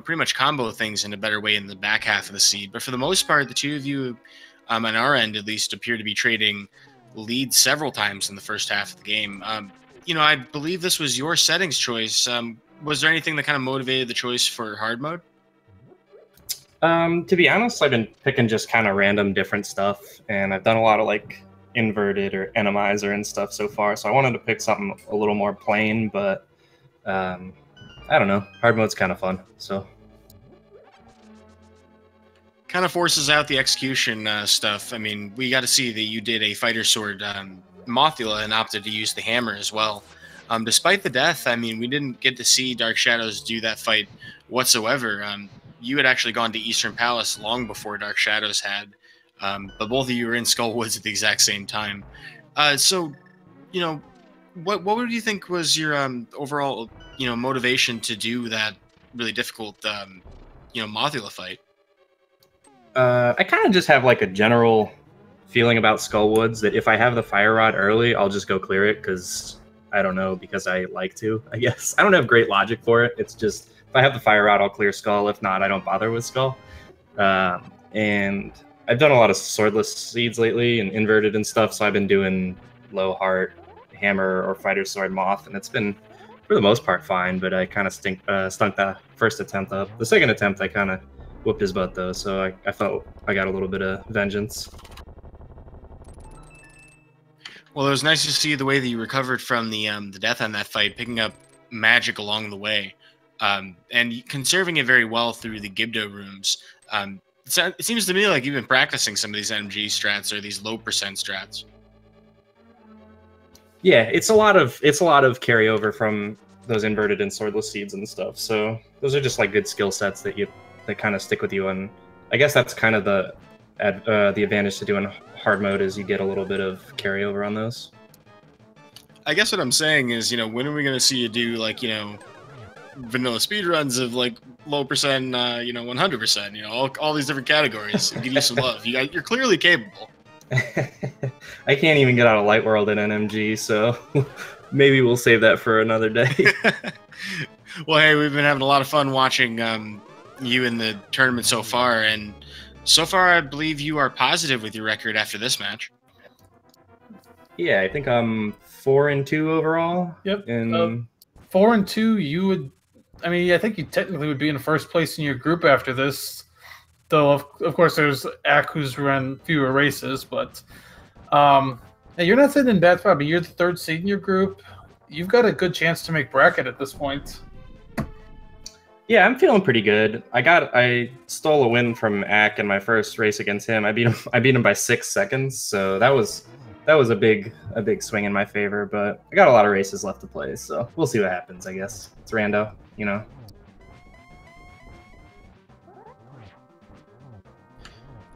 pretty much combo things in a better way in the back half of the seed. But for the most part, the two of you, on our end at least, appear to be trading leads several times in the first half of the game. I believe this was your settings choice. Was there anything that kind of motivated the choice for hard mode? To be honest, I've been picking just kind of random different stuff, and I've done a lot of like inverted or Randomizer and stuff so far. So I wanted to pick something a little more plain, but I don't know. Hard mode's kind of fun, so. Kind of forces out the execution stuff. I mean, we got to see that you did a fighter sword Mothula and opted to use the hammer as well. Despite the death, I mean, we didn't get to see Dark Shadows do that fight whatsoever. You had actually gone to Eastern Palace long before Dark Shadows had, but both of you were in Skull Woods at the exact same time. So, what would you think was your overall motivation to do that really difficult Mothula fight? I kind of just have like a general feeling about Skull Woods that if I have the Fire Rod early, I'll just go clear it because I don't know, because I like to, I guess. I don't have great logic for it. It's just if I have the Fire Rod, I'll clear Skull. If not, I don't bother with Skull. And I've done a lot of swordless seeds lately and inverted and stuff, so I've been doing low heart, hammer, or fighter sword moth, and it's been for the most part fine, but I kind of stunk the first attempt up. The second attempt, I kind of whooped his butt, though, so I felt I got a little bit of vengeance. Well, it was nice to see the way that you recovered from the death on that fight, picking up magic along the way, and conserving it very well through the Gibdo rooms. It seems to me like you've been practicing some of these MG strats or these low percent strats. Yeah, it's a lot of carryover from those inverted and swordless seeds and stuff. So those are just like good skill sets that kind of stick with you, and I guess that's kind of the advantage to doing hard mode is you get a little bit of carryover on those. I guess what I'm saying is, when are we going to see you do like vanilla speedruns of like low percent, 100%, all these different categories and give you some love. You're clearly capable. I can't even get out of Light World in NMG, so maybe we'll save that for another day. Well, hey, we've been having a lot of fun watching you in the tournament so far, and so far I believe you are positive with your record after this match. Yeah, I think I'm 4-2 overall. Yep. And 4-2, you would. I mean, I think you technically would be in first place in your group after this. Though, of course, there's Ak who's run fewer races, but you're not sitting in bad spot. But you're the 3rd seed in your group. You've got a good chance to make bracket at this point. yeah, I'm feeling pretty good. I stole a win from Ak in my first race against him. I beat him by 6 seconds, so that was a big swing in my favor. But I got a lot of races left to play, so we'll see what happens. I guess it's rando, you know.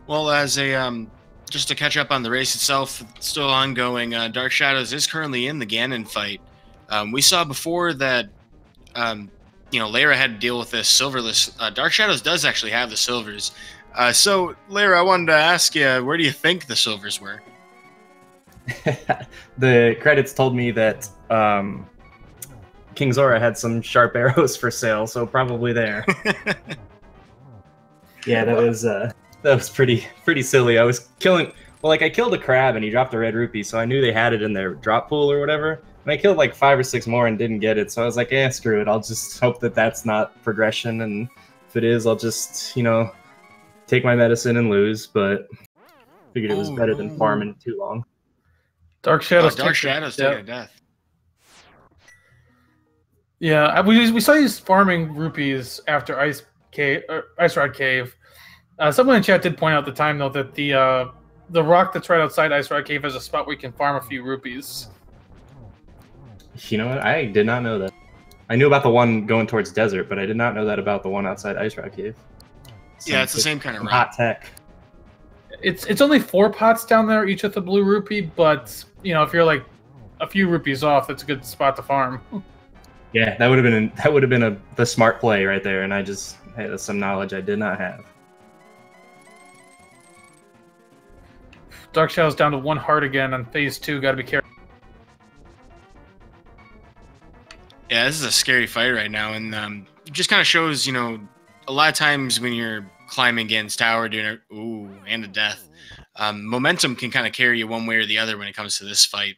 Well, as a just to catch up on the race itself, still ongoing. Dark Shadows is currently in the Ganon fight. We saw before that Leyra had to deal with this silverless. Dark Shadows does actually have the silvers. So Leyra, I wanted to ask you, where do you think the silvers were? The credits told me that King Zora had some sharp arrows for sale, so probably there. Yeah, that was pretty silly. I was killing. Well, like I killed a crab and he dropped a red rupee, so I knew they had it in their drop pool or whatever. And I killed like 5 or 6 more and didn't get it, so I was like, screw it. I'll just hope that that's not progression, and if it is, I'll just take my medicine and lose. But figured it was better than farming too long. Dark Shadows. Dark Shadows taking a death. Yeah, we saw you farming rupees after Ice Rod Cave. Someone in chat did point out at the time though that the rock that's right outside Ice Rod Cave is a spot where you can farm a few rupees. You know what? I did not know that. I knew about the one going towards desert, but I did not know that about the one outside Ice Rod Cave. Yeah, it's the same kind of rock. Hot tech. It's only 4 pots down there, each with a blue rupee, but if you're like a few rupees off, that's a good spot to farm. Yeah, that would have been the smart play right there, and I just had some knowledge I did not have. Dark Shadow's down to 1 heart again on phase 2. Got to be careful. Yeah, this is a scary fight right now, and it just kind of shows, a lot of times when you're climbing against tower, doing and a death, momentum can kind of carry you one way or the other when it comes to this fight.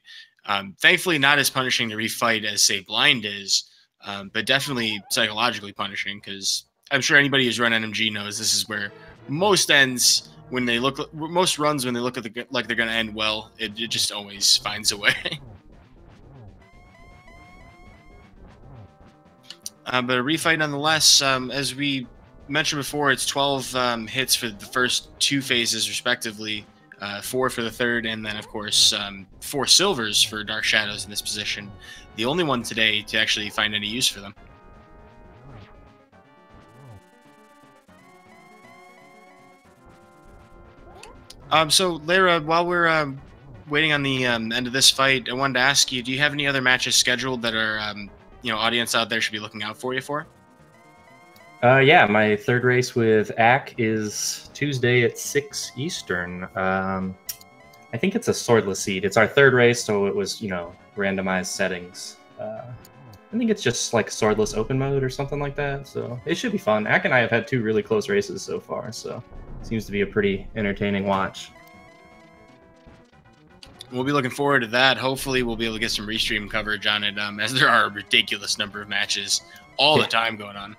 Thankfully, not as punishing to refight as, say, Blind is, but definitely psychologically punishing, because I'm sure anybody who's run NMG knows this is where most runs when they look like they're going to end well, it just always finds a way. But a refight nonetheless. As we mentioned before, it's 12 hits for the first 2 phases, respectively, 4 for the third, and then, of course, 4 silvers for Dark Shadows in this position. The only one today to actually find any use for them. So, Leyra, while we're waiting on the end of this fight, I wanted to ask you, do you have any other matches scheduled that are, audience out there should be looking out for you for? Yeah, my 3rd race with Ak is Tuesday at 6 Eastern. I think it's a swordless seed. It's our 3rd race, so it was, randomized settings. I think it's just like swordless open mode or something like that, so it should be fun. Ak and I have had 2 really close races so far, so it seems to be a pretty entertaining watch. We'll be looking forward to that. Hopefully, we'll be able to get some restream coverage on it, as there are a ridiculous number of matches all the time going on.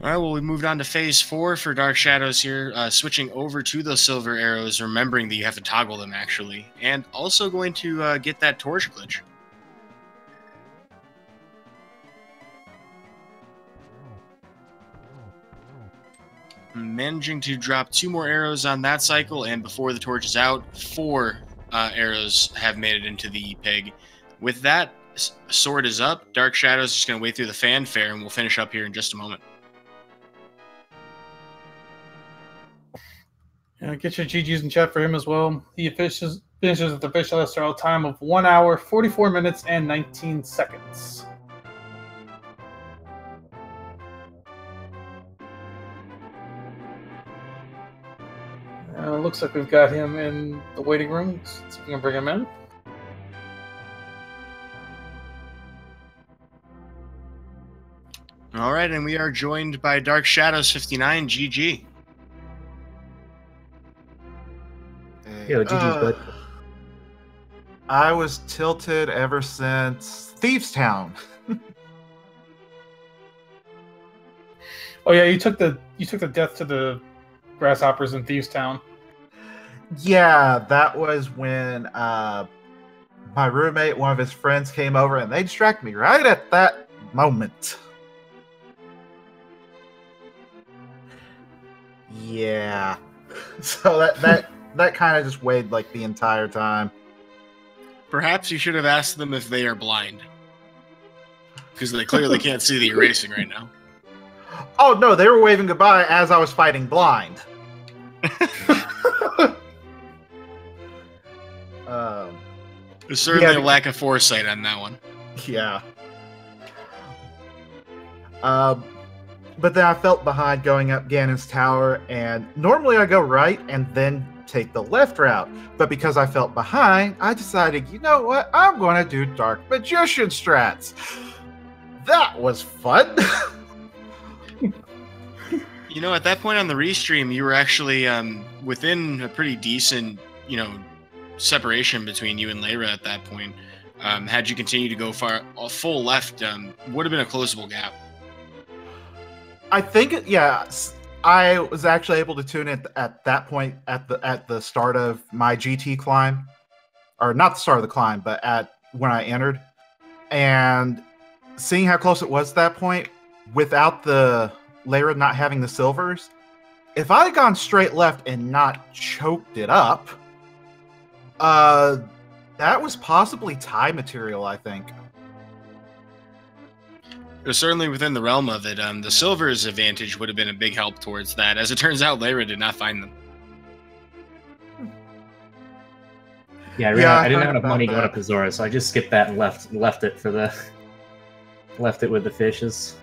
All right, well, we moved on to phase 4 for Dark Shadows here, switching over to those silver arrows, remembering that you have to toggle them, actually, and also going to get that torch glitch. Managing to drop 2 more arrows on that cycle, and before the torch is out, 4 arrows have made it into the pig. With that, sword is up. Dark Shadows is just going to wait through the fanfare, and we'll finish up here in just a moment. Get your GGs in chat for him as well. He finishes with the official SRL time of 1 hour, 44 minutes, and 19 seconds. Looks like we've got him in the waiting room. Let's see if we can bring him in. All right, and we are joined by DarkShadows59, GG. Yo, GG's good. I was tilted ever since Thieves Town. Oh yeah, you took the death to the grasshoppers in Thieves Town. Yeah, that was when my roommate, one of his friends, came over and they distracted me right at that moment. Yeah. So that kind of just weighed like the entire time. Perhaps you should have asked them if they are blind. Because they clearly can't see that you're racing right now. Oh no, they were waving goodbye as I was fighting blind. There's certainly a lack of foresight on that one. Yeah. But then I felt behind going up Ganon's tower, and normally I go right and then take the left route. But because I felt behind, I decided, you know what? I'm going to do Dark Magician strats. That was fun. You know, at that point on the restream, you were actually within a pretty decent, separation between you and Leyra at that point. Had you continued to go full left, would have been a closable gap. I think, yeah, I was actually able to tune it at that point at the start of my GT climb, or not the start of the climb, but at when I entered, and seeing how close it was at that point, without the Leyra not having the silvers, if I had gone straight left and not choked it up, that was possibly tie material, I think. It was certainly within the realm of it. The silver's advantage would have been a big help towards that. As it turns out, Leyra did not find them. Yeah, I didn't have enough money going up to Zora, so I just skipped that and left it for the left it with the fishes.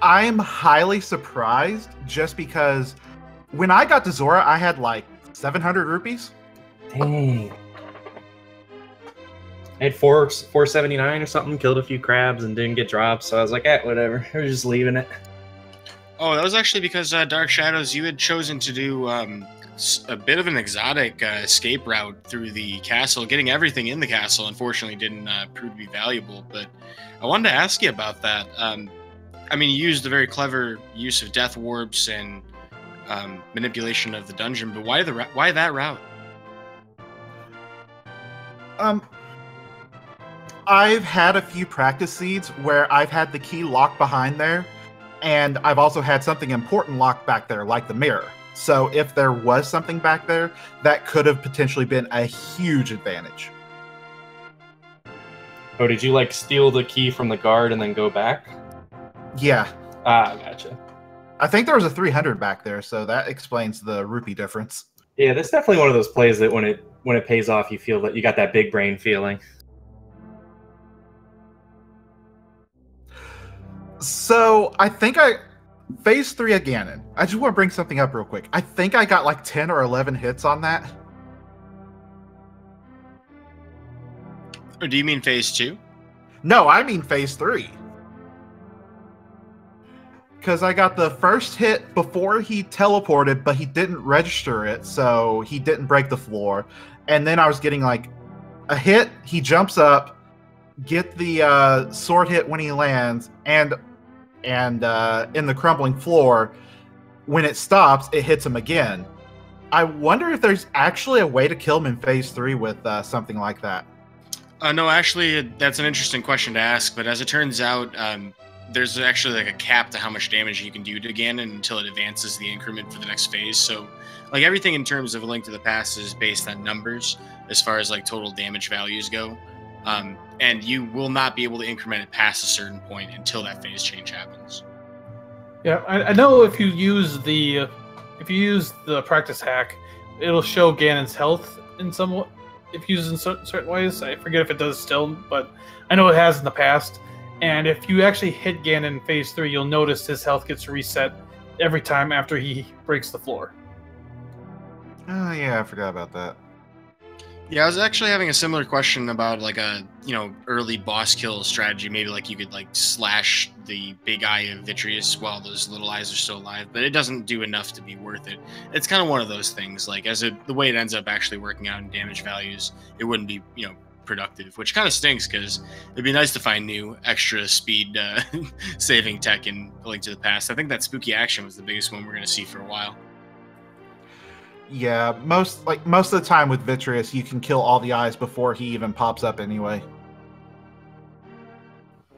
I'm highly surprised just because when I got to Zora, I had like 700 rupees. Dang. I had 479 or something, killed a few crabs and didn't get drops, so I was like, whatever. We're just leaving it. Oh, that was actually because Dark Shadows, you had chosen to do a bit of an exotic escape route through the castle. Getting everything in the castle, unfortunately, didn't prove to be valuable, but I wanted to ask you about that. I mean, you used a very clever use of death warps and manipulation of the dungeon, but why that route? I've had a few practice seeds where I've had the key locked behind there, and I've also had something important locked back there, like the mirror. So if there was something back there, that could have potentially been a huge advantage. Oh, did you like steal the key from the guard and then go back? Yeah. Ah, gotcha. I think there was a 300 back there, so that explains the rupee difference. Yeah, that's definitely one of those plays that when it pays off, you feel that you got that big brain feeling. So I think Phase 3 of Ganon. I just want to bring something up real quick. I think I got like 10 or 11 hits on that. Or do you mean Phase 2? No, I mean Phase 3. Because I got the first hit before he teleported, but he didn't register it, so he didn't break the floor. And then I was getting like a hit, he jumps up, get the sword hit when he lands, and in the crumbling floor, when it stops, it hits him again. I wonder if there's actually a way to kill him in Phase 3 with something like that. No, actually, that's an interesting question to ask, but as it turns out, there's actually like a cap to how much damage you can do to Ganon until it advances the increment for the next phase. So, like, everything in terms of A Link to the Past is based on numbers as far as like total damage values go. And you will not be able to increment it past a certain point until that phase change happens. Yeah, I know if you use the practice hack, it'll show Ganon's health in some, if used in certain ways. I forget if it does still, but I know it has in the past. And if you actually hit Ganon in Phase 3, you'll notice his health gets reset every time after he breaks the floor. Oh yeah, I forgot about that. Yeah, I was actually having a similar question about like a early boss kill strategy. Maybe like you could like slash the big eye of Vitreous while those little eyes are still alive, but it doesn't do enough to be worth it. It's kind of one of those things. Like the way it ends up actually working out in damage values, it wouldn't be productive, which kind of stinks because it'd be nice to find new extra speed saving tech in A Link to the Past. I think that spooky action was the biggest one we're gonna see for a while. Yeah, most of the time with Vitreous, you can kill all the eyes before he even pops up anyway.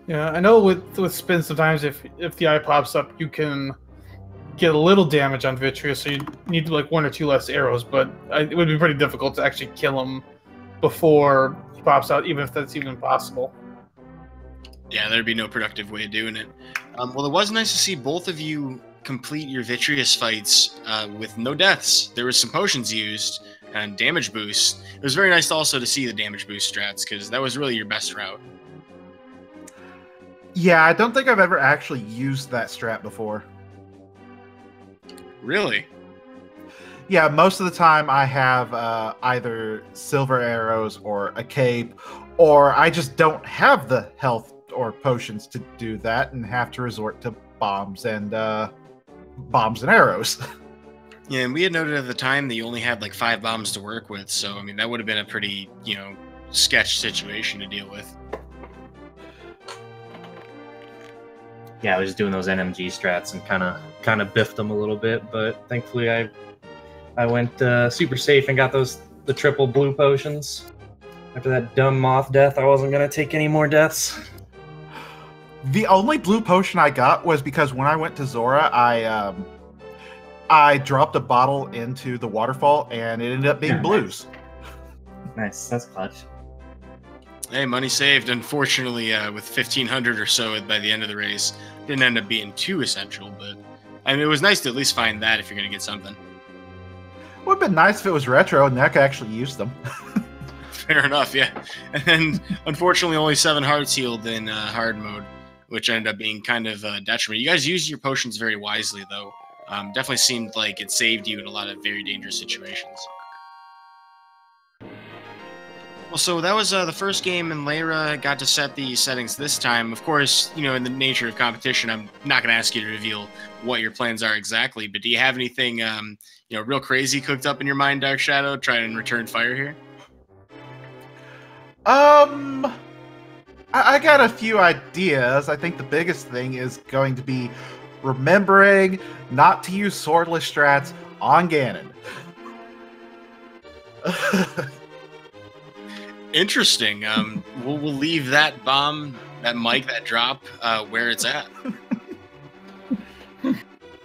Yeah, I know with Spin sometimes if the eye pops up, you can get a little damage on Vitreous, so you need like 1 or 2 less arrows, but it would be pretty difficult to actually kill him before he pops out, even if that's even possible. Yeah, there'd be no productive way of doing it. Well, it was nice to see both of you complete your Vitreous fights with no deaths. There was some potions used and damage boosts. It was very nice also to see the damage boost strats because that was really your best route. Yeah, I don't think I've ever actually used that strat before. Really? Yeah, most of the time I have either silver arrows or a cape, or I just don't have the health or potions to do that and have to resort to bombs and arrows. Yeah, and we had noted at the time that you only had like 5 bombs to work with, so I mean that would have been a pretty, sketch situation to deal with. Yeah, I was just doing those NMG strats and kind of biffed them a little bit, but thankfully I went super safe and got the triple blue potions. After that dumb moth death, I wasn't gonna take any more deaths. The only blue potion I got was because when I went to Zora, I dropped a bottle into the waterfall and it ended up being blues. Nice, that's clutch. Hey, money saved. Unfortunately, with 1,500 or so by the end of the race, didn't end up being too essential, but I mean, it was nice to at least find that if you're going to get something. Would have been nice if it was retro and I could actually use them. Fair enough, yeah. And then, unfortunately, only 7 hearts healed in hard mode, which ended up being kind of a detriment. You guys used your potions very wisely, though. Definitely seemed like it saved you in a lot of very dangerous situations. Well, so that was the first game, and Leyra got to set the settings this time. Of course, in the nature of competition, I'm not going to ask you to reveal what your plans are exactly, but do you have anything, real crazy cooked up in your mind, Dark Shadow, try and return fire here? I got a few ideas. I think the biggest thing is going to be remembering not to use swordless strats on Ganon. Interesting. We'll leave that bomb, that mic, that drop where it's at.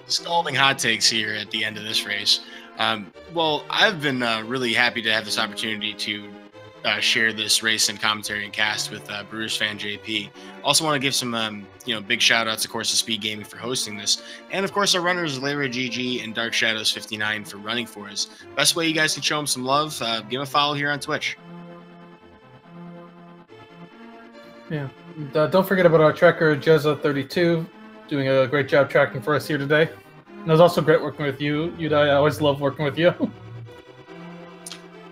Scalding hot takes here at the end of this race. Well, I've been really happy to have this opportunity to share this race and commentary and cast with Brewers fan JP. Also want to give some big shout outs, of course, to Speed Gaming for hosting this, and of course our runners LeyraGG and DarkShadows59 for running for us. Best way you guys can show them some love, give them a follow here on Twitch. Yeah, don't forget about our tracker Jezza32 doing a great job tracking for us here today. And it was also great working with you. I always love working with you.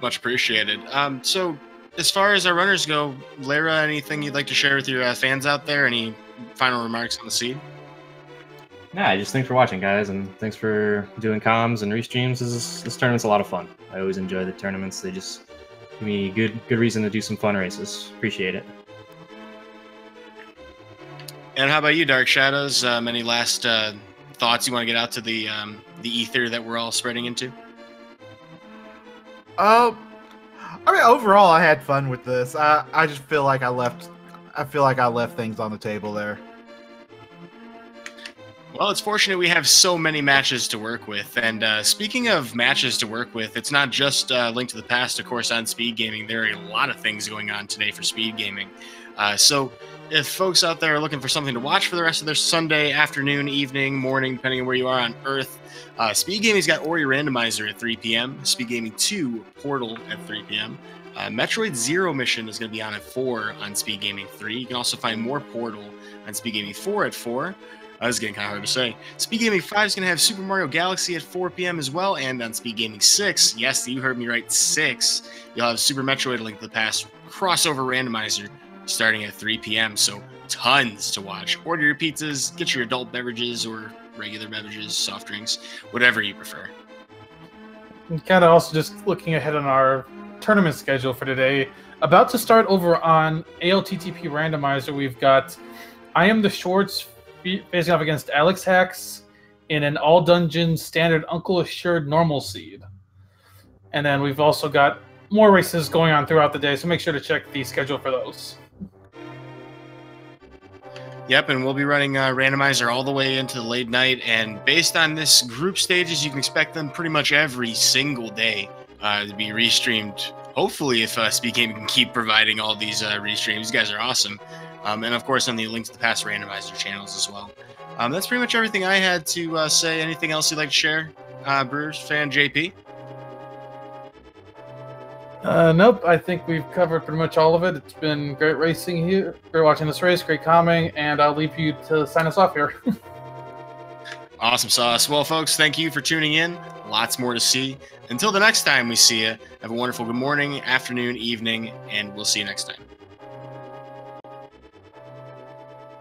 Much appreciated. So, as far as our runners go, Leyra, anything you'd like to share with your fans out there? Any final remarks on the seed? Yeah, just thanks for watching, guys, and thanks for doing comms and restreams. This tournament's a lot of fun. I always enjoy the tournaments. They just give me good reason to do some fun races. Appreciate it. And how about you, Dark Shadows? Any last thoughts you want to get out to the ether that we're all spreading into? I mean, overall, I had fun with this. I just feel like I left things on the table there. Well, it's fortunate we have so many matches to work with. And speaking of matches to work with, it's not just Link to the Past, of course, on Speed Gaming. There are a lot of things going on today for Speed Gaming. So if folks out there are looking for something to watch for the rest of their Sunday afternoon, evening, morning, depending on where you are on Earth, Speed Gaming's got Ori Randomizer at 3 p.m., Speed Gaming 2 Portal at 3 p.m., Metroid Zero Mission is going to be on at 4 on Speed Gaming 3. You can also find more Portal on Speed Gaming 4 at 4. This is getting kind of hard to say. Speed Gaming 5 is going to have Super Mario Galaxy at 4 p.m. as well, and on Speed Gaming 6, yes, you heard me right, 6, you'll have Super Metroid Link to the Past crossover randomizer starting at 3 p.m., so tons to watch. Order your pizzas, get your adult beverages or regular beverages, soft drinks, whatever you prefer. And kind of also just looking ahead on our tournament schedule for today. About to start over on ALTTP Randomizer, we've got I Am the Shorts facing off against Alex Hacks in an all dungeon standard Uncle Assured normal seed. And then we've also got more races going on throughout the day, so make sure to check the schedule for those. Yep, and we'll be running Randomizer all the way into the late night, and based on this group stages, you can expect them pretty much every single day to be restreamed. Hopefully, if Speed Gaming can keep providing all these restreams. You guys are awesome. And of course, on the Links to the Past Randomizer channels as well. That's pretty much everything I had to say. Anything else you'd like to share, Brewers fan JP? Nope, I think we've covered pretty much all of it. It's been great racing here, great watching this race, great commenting, and I'll leave you to sign us off here. Awesome sauce. Well, folks, thank you for tuning in. Lots more to see. Until the next time we see you, have a wonderful good morning, afternoon, evening, and we'll see you next time.